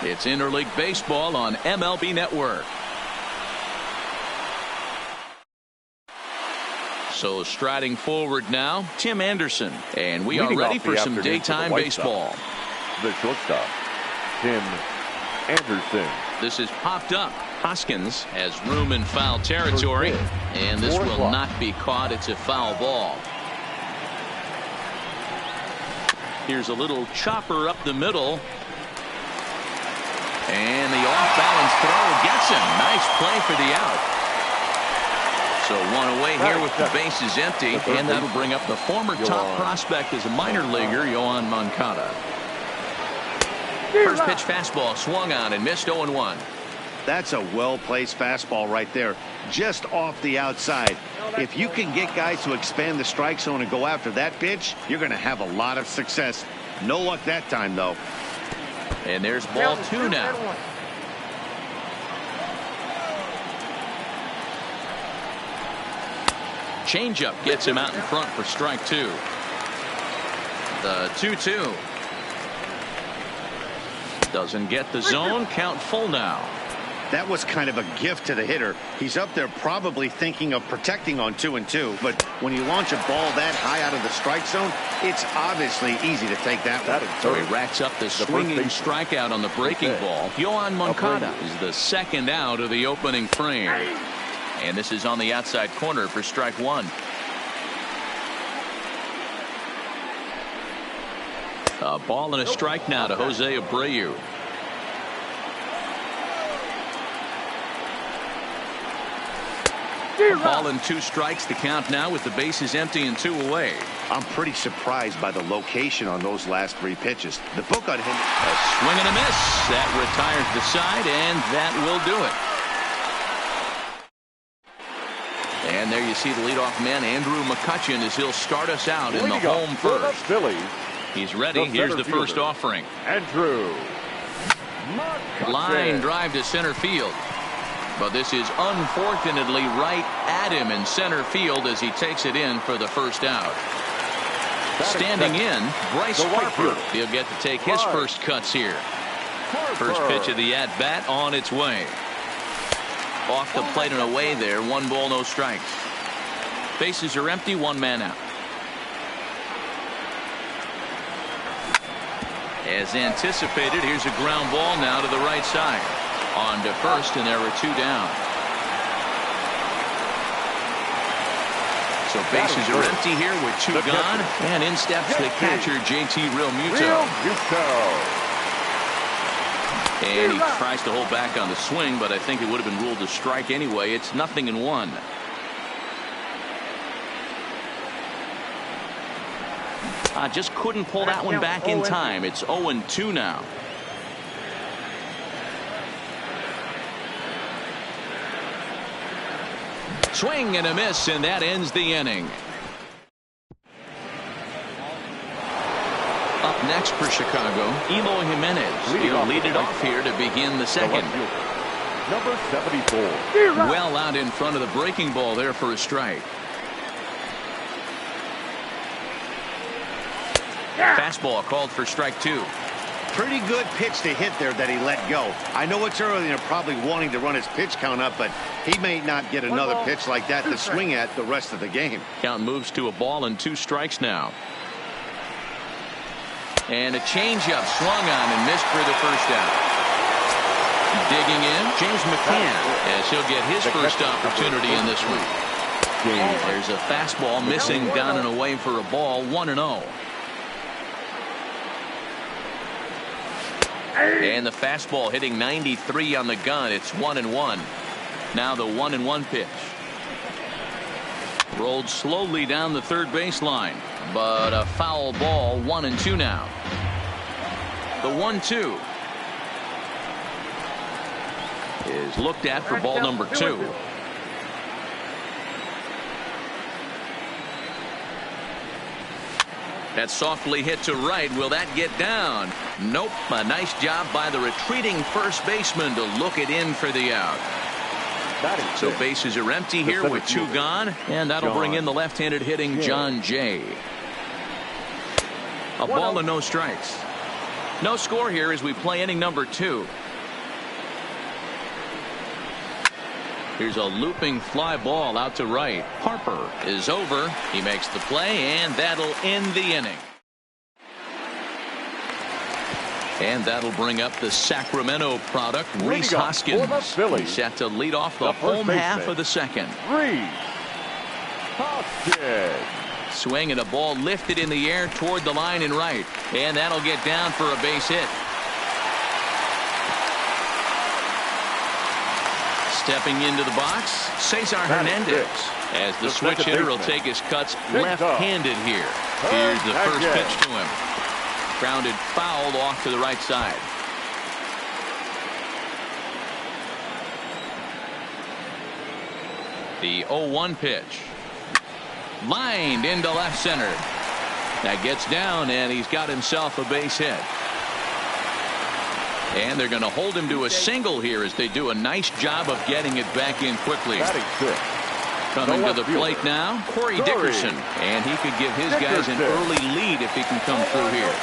It's Interleague Baseball on MLB Network. So striding forward now, Tim Anderson. And we are Leading ready off for the some afternoon for the daytime White baseball. Sox, the shortstop, Tim Anderson. This is popped up. Hoskins has room in foul territory, and this will not be caught. It's a foul ball. Here's a little chopper up the middle. And the off-balance throw gets him. Nice play for the out. So one away here with the bases empty, and that'll bring up the former top prospect as a minor leaguer, Yohan Moncada. First pitch fastball swung on and missed 0-1. That's a well-placed fastball right there, just off the outside. If you can get guys to expand the strike zone and go after that pitch, you're going to have a lot of success. No luck that time, though. And there's ball 2 now. Changeup gets him out in front for strike 2. The 2-2. Doesn't get the zone. Count full now. That was kind of a gift to the hitter. He's up there probably thinking of protecting on 2-2. But when you launch a ball that high out of the strike zone, it's obviously easy to take that one. So he racks up the swinging strikeout on the breaking ball. Yohan Moncada is the second out of the opening frame. And this is on the outside corner for strike 1. A ball and a strike now to Jose Abreu. A ball and 2 strikes, the count now with the bases empty and 2 away. I'm pretty surprised by the location on those last 3 pitches. The book on him. A swing and a miss. That retires the side, and that will do it. And there you see the leadoff man, Andrew McCutchen, as he'll start us out in the home first. Phillies. He's ready. Here's the first offering. Andrew McCutchen. Line drive to center field. But this is unfortunately right at him in center field as he takes it in for the first out. Standing in, Bryce Harper. He'll get to take his first cuts here. First pitch of the at-bat on its way. Off the plate and away there. 1 ball, no strikes. Bases are empty. 1 man out. As anticipated, here's a ground ball now to the right side. On to first, and there were 2 down. So bases are empty here with 2 gone. And in steps the catcher, JT Realmuto. And he tries to hold back on the swing, but I think it would have been ruled a strike anyway. It's 0-1. Just couldn't pull that one back in time. It's 0-2 now. Swing and a miss, and that ends the inning. Up next for Chicago, Eloy Jimenez. He'll lead it off here to begin the second. Number 74. Well out in front of the breaking ball there for a strike. Fastball called for strike 2. Pretty good pitch to hit there that he let go. I know it's early and they're probably wanting to run his pitch count up, but he may not get another pitch like that to swing at the rest of the game. Count moves to a ball and 2 strikes now. And a changeup swung on and missed for the first out. Digging in, James McCann, as he'll get his first opportunity in this one. There's a fastball missing down and away for a ball. 1-0. And the fastball hitting 93 on the gun. It's 1-1. Now the 1-1 pitch. Rolled slowly down the third baseline, but a foul ball. 1-2 now. The 1-2 is looked at for ball number 2. That's softly hit to right. Will that get down? Nope. A nice job by the retreating first baseman to look it in for the out. So bases are empty here with 2 gone, and that'll bring in the left-handed hitting John Jay. A ball and no strikes. No score here as we play inning number 2. Here's a looping fly ball out to right. Harper is over. He makes the play, and that'll end the inning. And that'll bring up the Sacramento product, Rhys Hoskins. He's set to lead off the home half of the second. Rhys Hoskins. Swing and a ball lifted in the air toward the line and right. And that'll get down for a base hit. Stepping into the box, Cesar Hernandez. As the switch hitter will take his cuts left-handed here. Here's the first pitch to him. Grounded foul off to the right side. The 0-1 pitch. Lined into left center. That gets down, and he's got himself a base hit. And they're going to hold him to a single here as they do a nice job of getting it back in quickly. Coming to the plate now, Corey Dickerson. And he could give his guys an early lead if he can come through here.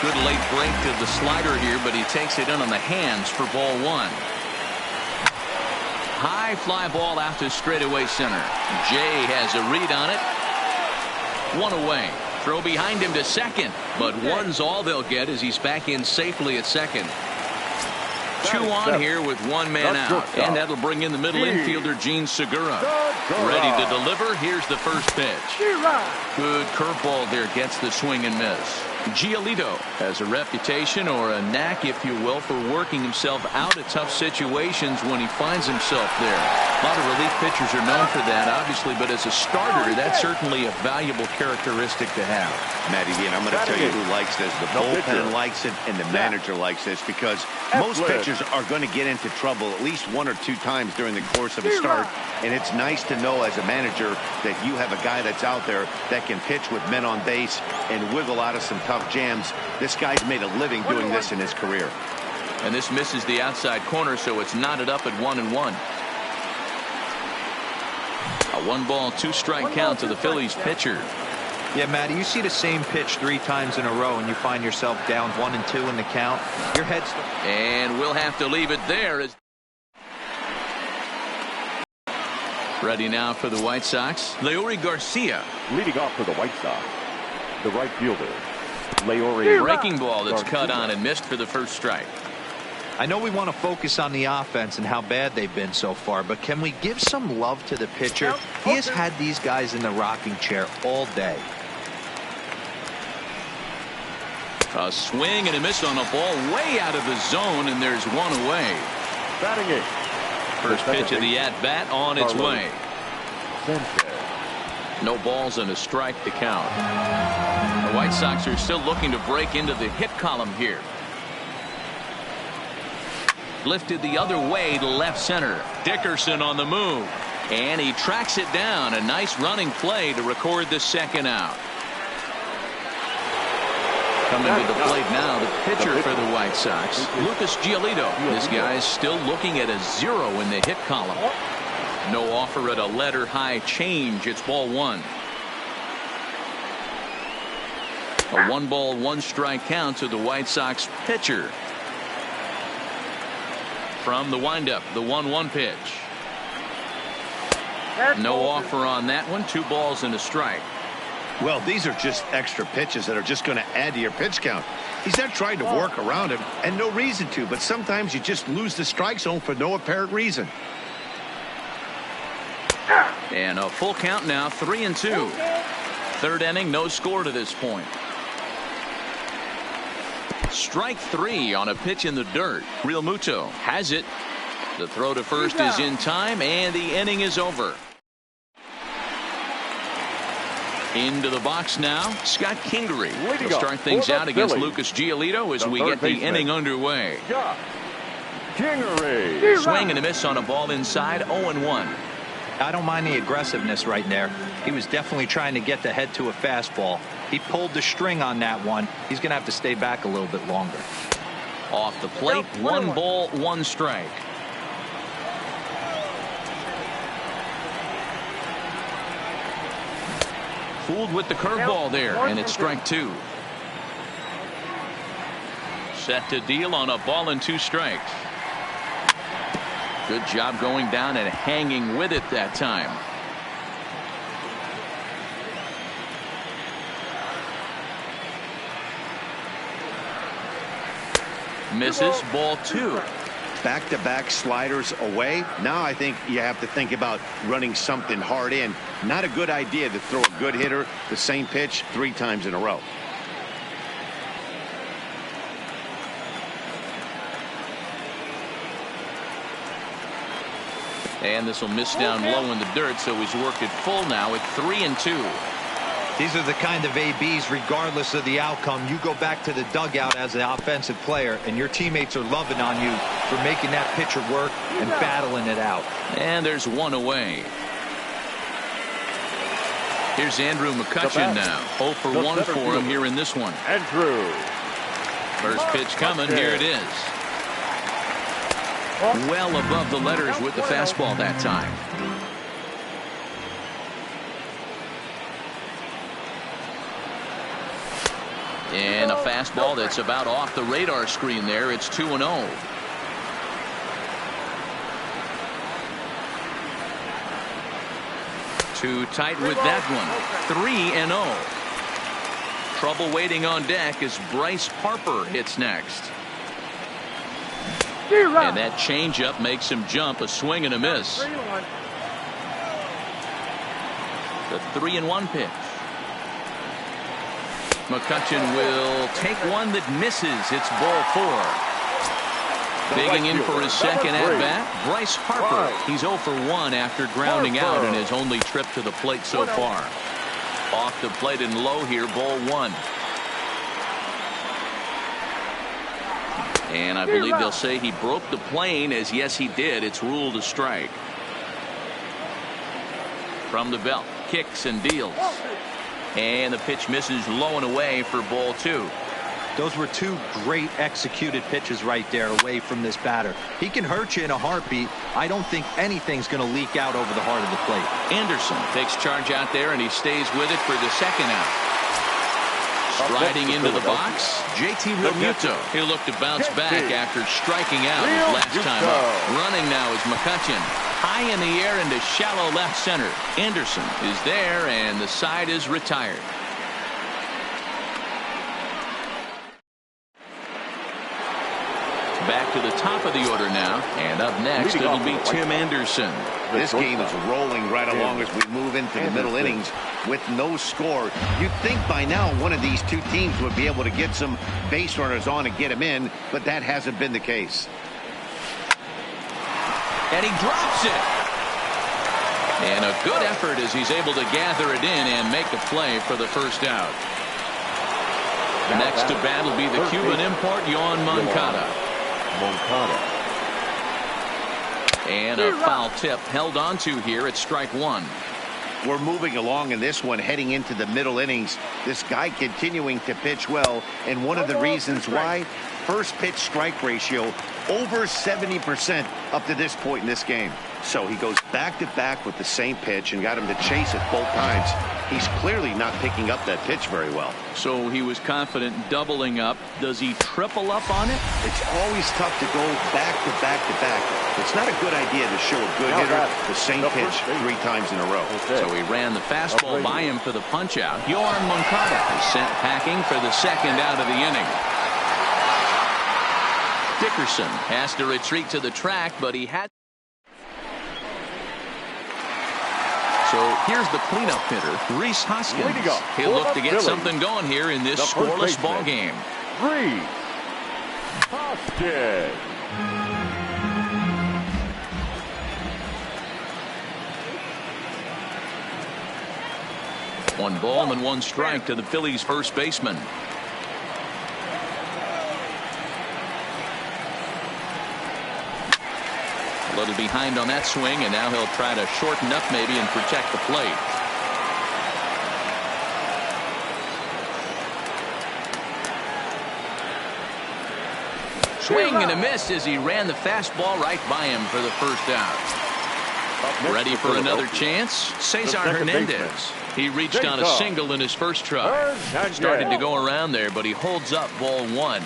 Good late break to the slider here, but he takes it in on the hands for ball 1. High fly ball out to straightaway center. Jay has a read on it. 1 away. Throw behind him to second, but 1's all they'll get as he's back in safely at second. 2 on here with 1 man out, and that'll bring in the middle infielder Gene Segura. Ready to deliver. Here's the first pitch. Good curveball there, gets the swing and miss. Giolito has a reputation, or a knack if you will, for working himself out of tough situations when he finds himself there. A lot of relief pitchers are known for that, obviously, but as a starter, that's certainly a valuable characteristic to have. Matty D, and I'm going to tell you who likes this. The bullpen likes it, and the manager likes this, because most pitchers are going to get into trouble at least 1 or 2 times during the course of a start, and it's nice to know as a manager that you have a guy that's out there that can pitch with men on base and wiggle out of some tough jams. This guy's made a living doing this in his career. And this misses the outside corner, so it's knotted up at 1-1. A 1-ball, 2-strike count to the Phillies pitcher. Yeah, Matty, you see the same pitch 3 times in a row and you find yourself down 1-2 in the count. Your head's... And we'll have to leave it there. Ready now for the White Sox, Leury Garcia. Leading off for the White Sox, the right fielder, Leury. Breaking ball that's cut on and missed for the first strike. I know we want to focus on the offense and how bad they've been so far, but can we give some love to the pitcher? He has had these guys in the rocking chair all day. A swing and a miss on a ball way out of the zone, and there's 1 away. Batting 8. First pitch of the at-bat on its way. No balls and a strike to count. The White Sox are still looking to break into the hit column here. Lifted the other way to left center. Dickerson on the move. And he tracks it down. A nice running play to record the second out. Coming to the plate now, the pitcher for the White Sox, Lucas Giolito. This guy is still looking at a 0 in the hit column. No offer at a letter high change. It's ball 1. A 1-ball, 1-strike count to the White Sox pitcher. From the windup, the 1-1 pitch. No offer on that one. 2 balls and a strike. Well, these are just extra pitches that are just going to add to your pitch count. He's not trying to work around him, and no reason to, but sometimes you just lose the strike zone for no apparent reason. And a full count now, 3-2. Third inning, no score to this point. Strike 3 on a pitch in the dirt. Real Muto has it. The throw to first is in time, and the inning is over. Into the box now, Scott Kingery will start things out against Lucas Giolito as we get the inning underway. Kingery. Swing and a miss on a ball inside, 0-1. I don't mind the aggressiveness right there. He was definitely trying to get the head to a fastball. He pulled the string on that one. He's going to have to stay back a little bit longer. Off the plate, 1 ball, 1 strike. Fooled with the curveball there, and it's strike 2. Set to deal on a ball and 2 strikes. Good job going down and hanging with it that time. Misses, ball 2. Back-to-back sliders away. Now I think you have to think about running something hard in. Not a good idea to throw a good hitter the same pitch 3 times in a row. And this will miss down low in the dirt, so he's worked it full now at 3-2. These are the kind of ABs, regardless of the outcome. You go back to the dugout as an offensive player, and your teammates are loving on you for making that pitcher work and battling it out. And there's 1 away. Here's Andrew McCutchen now. 0 for 1 for him here in this one. Andrew. First pitch coming. Here it is. Well above the letters with the fastball that time. And a fastball that's about off the radar screen there. It's 2-0. Too tight with that one. 3-0. Trouble waiting on deck as Bryce Harper hits next. And that changeup makes him jump. A swing and a miss. The 3-1 pitch. McCutchen will take one that misses. It's ball 4. Digging in for his second at-bat, Bryce Harper. He's 0 for 1 after grounding out in his only trip to the plate so far. Off the plate and low here, ball 1. And I believe they'll say he broke the plane, as yes he did. It's ruled a strike. From the belt, kicks and deals. And the pitch misses low and away for ball 2. Those were 2 great executed pitches right there away from this batter. He can hurt you in a heartbeat. I don't think anything's going to leak out over the heart of the plate. Anderson takes charge out there, and he stays with it for the second out. Striding into the box, JT Realmuto. He'll look to bounce back after striking out his last time up. Running now is McCutchen. High in the air into shallow left center. Anderson is there, and the side is retired. Back to the top of the order now, and up next it'll be Tim Anderson. This game is rolling right along as we move into the middle innings with no score. You'd think by now one of these 2 teams would be able to get some base runners on and get them in, but that hasn't been the case. And he drops it. And a good effort as he's able to gather it in and make the play for the first out. Next to bat will be the Cuban import, Yoan Moncada. And a foul tip held onto here at strike 1. We're moving along in this one, heading into the middle innings. This guy continuing to pitch well, and one of the reasons why, first pitch strike ratio over 70% up to this point in this game. So he goes back-to-back with the same pitch and got him to chase it both times. He's clearly not picking up that pitch very well. So he was confident doubling up. Does he triple up on it? It's always tough to go back-to-back-to-back. It's not a good idea to show a good hitter the same pitch 3 times in a row. So he ran the fastball by him for the punch-out. Yoan Moncada is sent packing for the second out of the inning. Dickerson has to retreat to the track, but he had. So here's the cleanup hitter, Rhys Hoskins. He'll look to get something going here in this scoreless ball game. Rhys Hoskins. 1 ball and 1 strike to the Phillies' first baseman. A little behind on that swing, and now he'll try to shorten up maybe and protect the plate. Swing and a miss as he ran the fastball right by him for the first out. Ready for another chance? Cesar Hernandez. He reached on a single in his first try. Started to go around there, but he holds up ball one.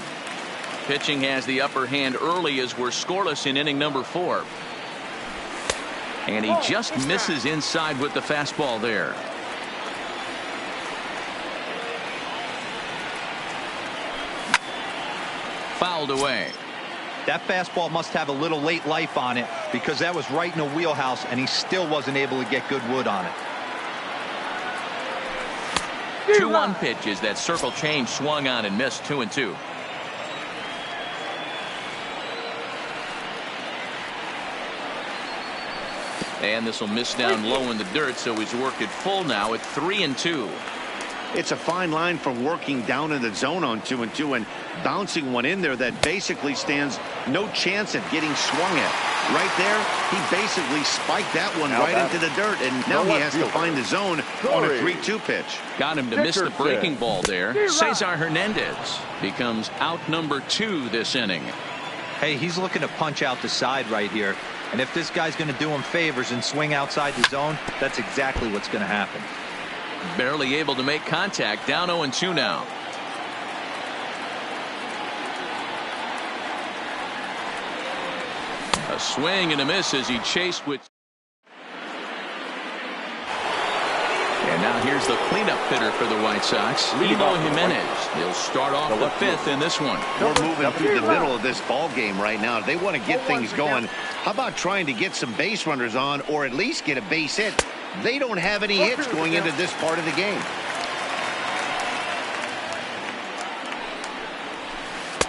Pitching has the upper hand early as we're scoreless in inning number 4. And he just misses inside with the fastball there. Fouled away. That fastball must have a little late life on it because that was right in the wheelhouse and he still wasn't able to get good wood on it. 2-1 pitch is that circle change swung on and missed. 2-2. And this will miss down low in the dirt, so he's worked it full now at 3-2. It's a fine line from working down in the zone on 2-2 and bouncing one in there that basically stands no chance at getting swung at. Right there, he basically spiked that one right into the dirt, and now he has to find the zone on a 3-2 pitch. Got him to miss the breaking ball there. Cesar Hernandez becomes out number 2 this inning. Hey, he's looking to punch out the side right here. And if this guy's going to do him favors and swing outside the zone, that's exactly what's going to happen. Barely able to make contact. Down 0-2 now. A swing and a miss as he chased with. And now here's the cleanup hitter for the White Sox, Eloy Jimenez. He'll start off the 5th in this one. We're moving through the middle of this ball game right now. If they want to get things going, how about trying to get some base runners on or at least get a base hit? They don't have any hits going into this part of the game.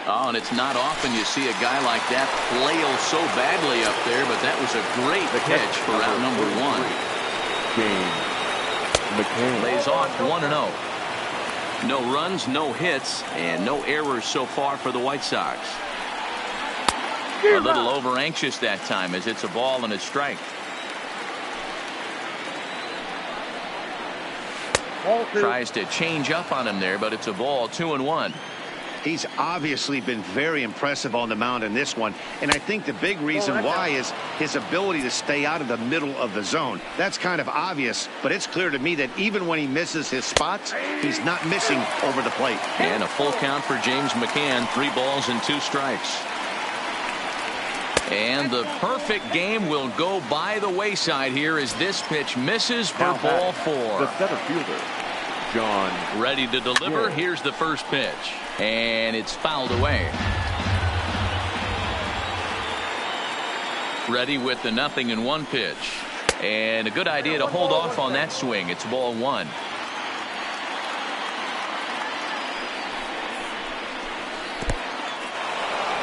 Oh, and it's not often you see a guy like that flail so badly up there, but that was a great pitch for out number 1. McCann Lays off 1-0. No runs, no hits, and no errors so far for the White Sox. A little over anxious that time as it's a ball and a strike. Tries to change up on him there, but it's a ball. 2-1. He's obviously been very impressive on the mound in this one, and I think the big reason why is his ability to stay out of the middle of the zone. That's kind of obvious, but it's clear to me that even when he misses his spots, he's not missing over the plate. And a full count for James McCann. 3 balls and 2 strikes. And the perfect game will go by the wayside here as this pitch misses for ball 4. The center fielder, John. Ready to deliver. Here's the first pitch. And it's fouled away. Ready with the 0-1 pitch. And a good idea to hold off on that swing. It's ball 1.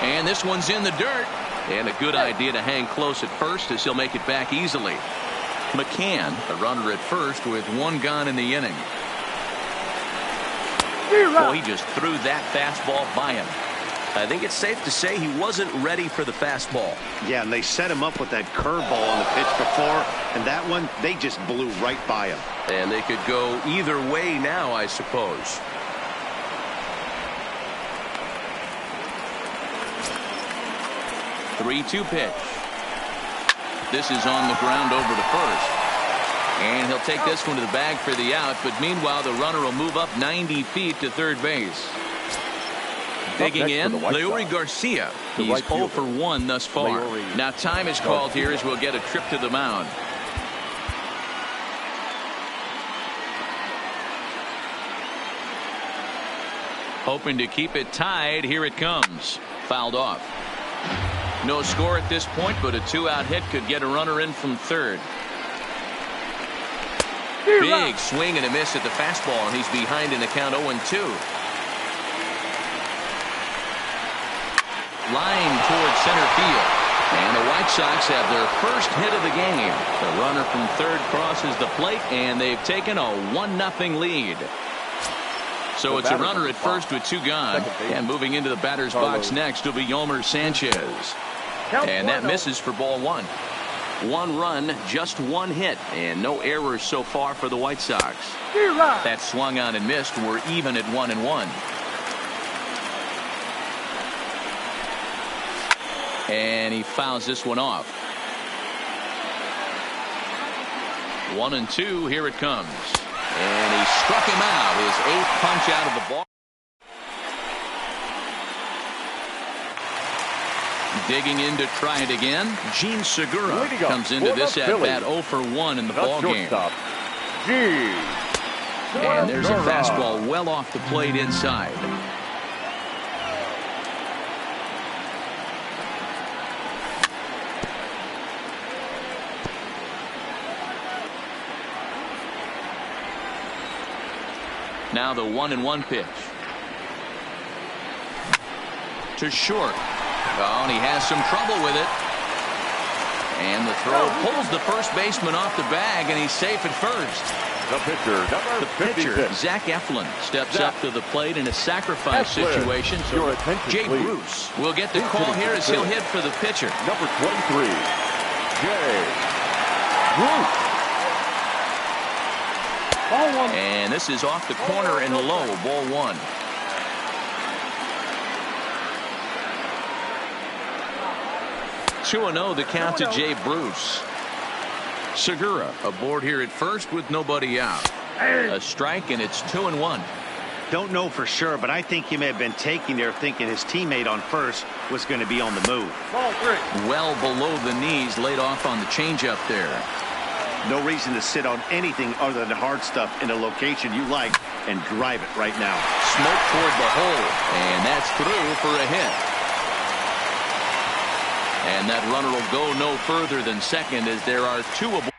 And this one's in the dirt. And a good idea to hang close at first as he'll make it back easily. McCann, a runner at first with 1 gone in the inning. Oh, he just threw that fastball by him. I think it's safe to say he wasn't ready for the fastball. Yeah, and they set him up with that curveball on the pitch before, and that one, they just blew right by him. And they could go either way now, I suppose. The 3-2 pitch. This is on the ground over to first. And he'll take this one to the bag for the out, but meanwhile the runner will move up 90 feet to third base. Digging in, Leury Garcia. He's 0 for 1 thus far. Now time is called here as we'll get a trip to the mound. Hoping to keep it tied. Here it comes. Fouled off. No score at this point, but a 2-out hit could get a runner in from third. Big swing and a miss at the fastball, and he's behind in the count 0-2. Line towards center field. And the White Sox have their first hit of the game. The runner from third crosses the plate, and they've taken a 1-0 lead. So it's a runner at first with 2 gone. And moving into the batter's box next will be Yomer Sanchez. And that misses for ball 1. 1 run, just 1 hit, and no errors so far for the White Sox. That swung on and missed. We're even at 1-1. And he fouls this one off. 1-2. Here it comes. And he struck him out. His 8th punch out of the ball. Digging in to try it again. Gene Segura comes into this at bat 0 for 1 in the ball game. And there's a fastball well off the plate inside. Now the 1-1 pitch. To short. Oh, and he has some trouble with it. And the throw pulls the first baseman off the bag, and he's safe at first. The pitcher, Zach Eflin, steps up to the plate in a sacrifice situation. So Jay Bruce will get the call here as he'll hit for the pitcher. Number 23, Jay Bruce. And this is off the corner and low, ball 1. (2-0) the count to Jay Bruce. Segura aboard here at first with nobody out. A strike, and it's 2-1. Don't know for sure, but I think he may have been taking there thinking his teammate on first was going to be on the move. Well below the knees, laid off on the changeup there. No reason to sit on anything other than hard stuff in a location you like and drive it right now. Smoke toward the hole, and that's through for a hit. And that runner will go no further than second as there are 2 aboard.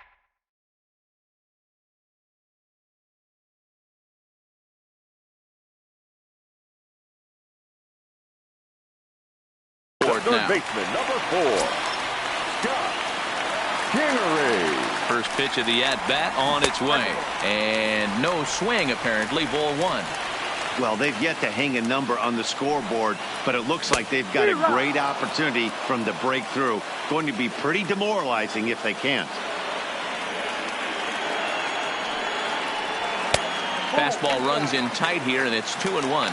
Third baseman, number 4, Scott Kingery. First pitch of the at-bat on its way. And no swing, apparently, ball 1. Well, they've yet to hang a number on the scoreboard, but it looks like they've got a great opportunity from the breakthrough. Going to be pretty demoralizing if they can't. Fastball runs in tight here, and it's 2-1.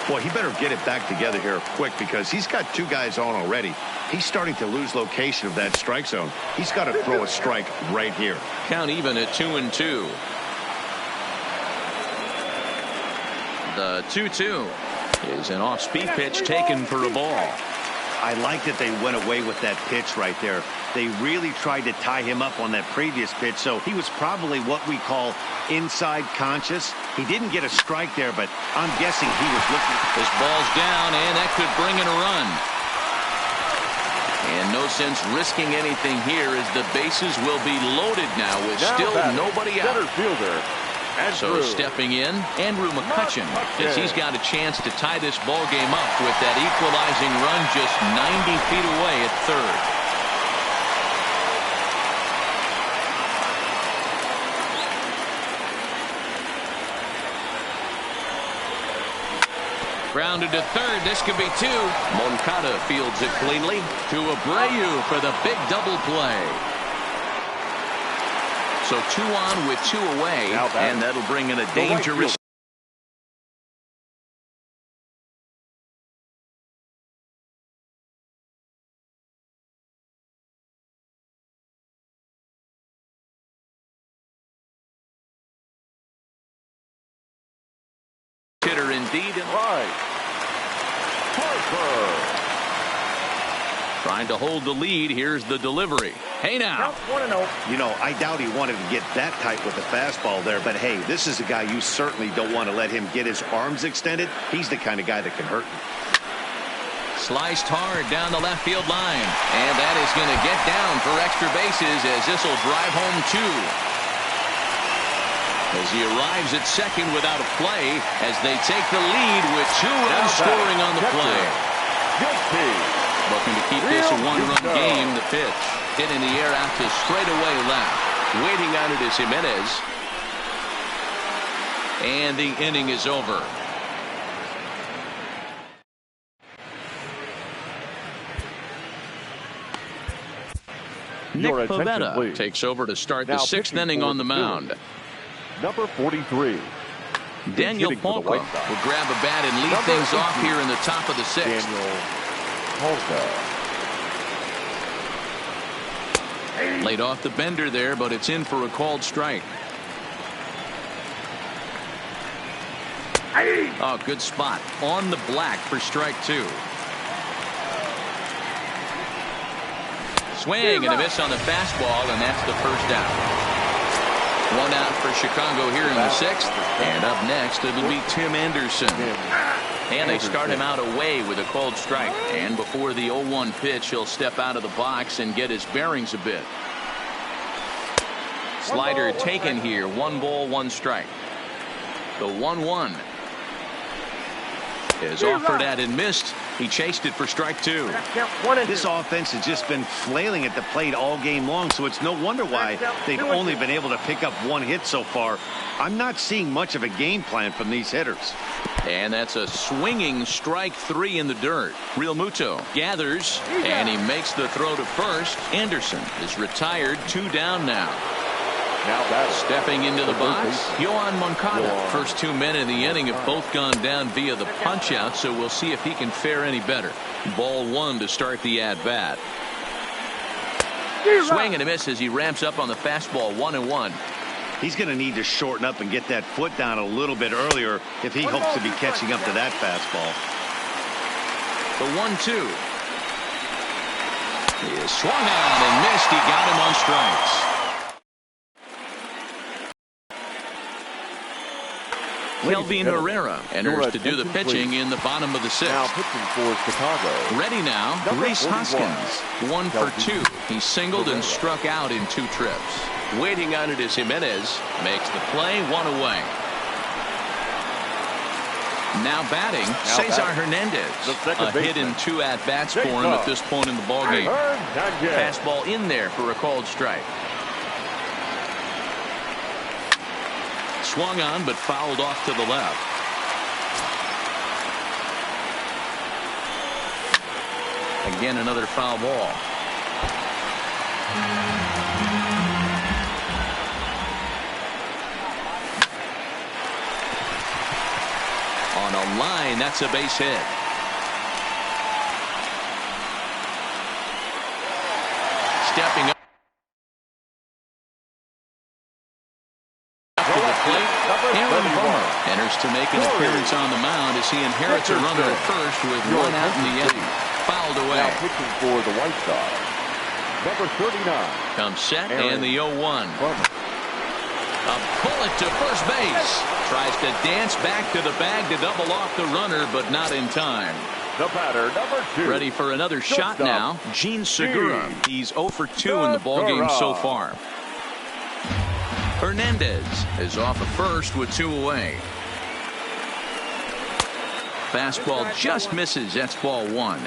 Boy, he better get it back together here quick because he's got 2 guys on already. He's starting to lose location of that strike zone. He's got to throw a strike right here. Count even at 2-2. The 2-2 is an off-speed pitch taken for a ball. I like that they went away with that pitch right there. They really tried to tie him up on that previous pitch, so he was probably what we call inside conscious. He didn't get a strike there, but I'm guessing he was looking. This ball's down, and that could bring in a run. And no sense risking anything here as the bases will be loaded now with still nobody out. Center fielder. So stepping in, Andrew McCutchen, as he's got a chance to tie this ball game up with that equalizing run just 90 feet away at third. Grounded to third. This could be 2. Moncada fields it cleanly to Abreu for the big double play. So 2 on with 2 away, and that'll bring in a dangerous. Hitter indeed. Right. Harper. Trying to hold the lead. Here's the delivery. Hey now. You know, I doubt he wanted to get that tight with the fastball there, but hey, this is a guy you certainly don't want to let him get his arms extended. He's the kind of guy that can hurt you. Sliced hard down the left field line, and that is going to get down for extra bases as this will drive home 2. As he arrives at second without a play as they take the lead with 2 runs scoring on the play. Looking to keep this a 1-run game. The pitch hit in the air out to straightaway left. Waiting on it is Jimenez. And the inning is over. Nick Pivetta takes over to start the 6th inning on the mound. Number 43. Daniel Polka will grab a bat and lead things off here in the top of the 6th. Daniel Polka. Laid off the bender there, but it's in for a called strike. Oh, good spot on the black for strike 2. Swing and a miss on the fastball, and that's the first out. 1 out for Chicago here in the 6th. And up next, it'll be Tim Anderson. And they start him out away with a called strike. And before the 0-1 pitch, he'll step out of the box and get his bearings a bit. Slider taken here. 1 ball, 1 strike. The 1-1 is offered at and missed. He chased it for strike 2. This offense has just been flailing at the plate all game long, so it's no wonder why they've only been able to pick up 1 hit so far. I'm not seeing much of a game plan from these hitters. And that's a swinging strike 3 in the dirt. Real Muto gathers, and he makes the throw to first. Anderson is retired. 2 down now. Stepping into the box, Yohan Moncada. First 2 men in the inning have both gone down via the punch out, so we'll see if he can fare any better. Ball 1 to start the at bat. Swing and a miss as he ramps up on the fastball. 1-1. He's going to need to shorten up and get that foot down a little bit earlier if he hopes to be catching up to that fastball. The 1-2 is swung on and missed. He got him on strikes. Kelvin Herrera enters to do the pitching in the bottom of the 6th. Now pitching for Chicago. Ready now, Rhys Hoskins. 1 for 2. He singled and struck out in 2 trips. Waiting on it is Jimenez. Makes the play. 1 away. Now batting, Cesar Hernandez. A hit in 2 at-bats for him at this point in the ballgame. Fastball in there for a called strike. Swung on, but fouled off to the left. Again, another foul ball. On a line, that's a base hit. Stepping up. Enters to make an appearance on the mound as he inherits a runner at first with 1 out in the inning. Fouled away. Now pitching for the White Sox, number 39. Comes set and the 0-1. A bullet to first base. Tries to dance back to the bag to double off the runner, but not in time. The batter, number 2. Ready for another shot now. Gene Segura. He's 0 for 2 in the ballgame so far. Hernandez is off at first with 2 away. Fastball just misses. That's ball 1.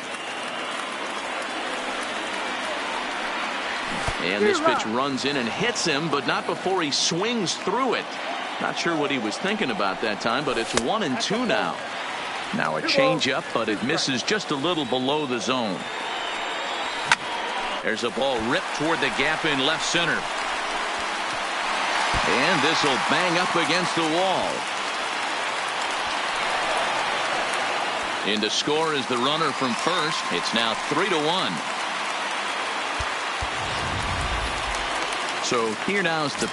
And this pitch runs in and hits him, but not before he swings through it. Not sure what he was thinking about that time, but it's 1-2 now. Now a changeup, but it misses just a little below the zone. There's a ball ripped toward the gap in left center. And this will bang up against the wall. In to score is the runner from first. It's now 3-1. So here now is the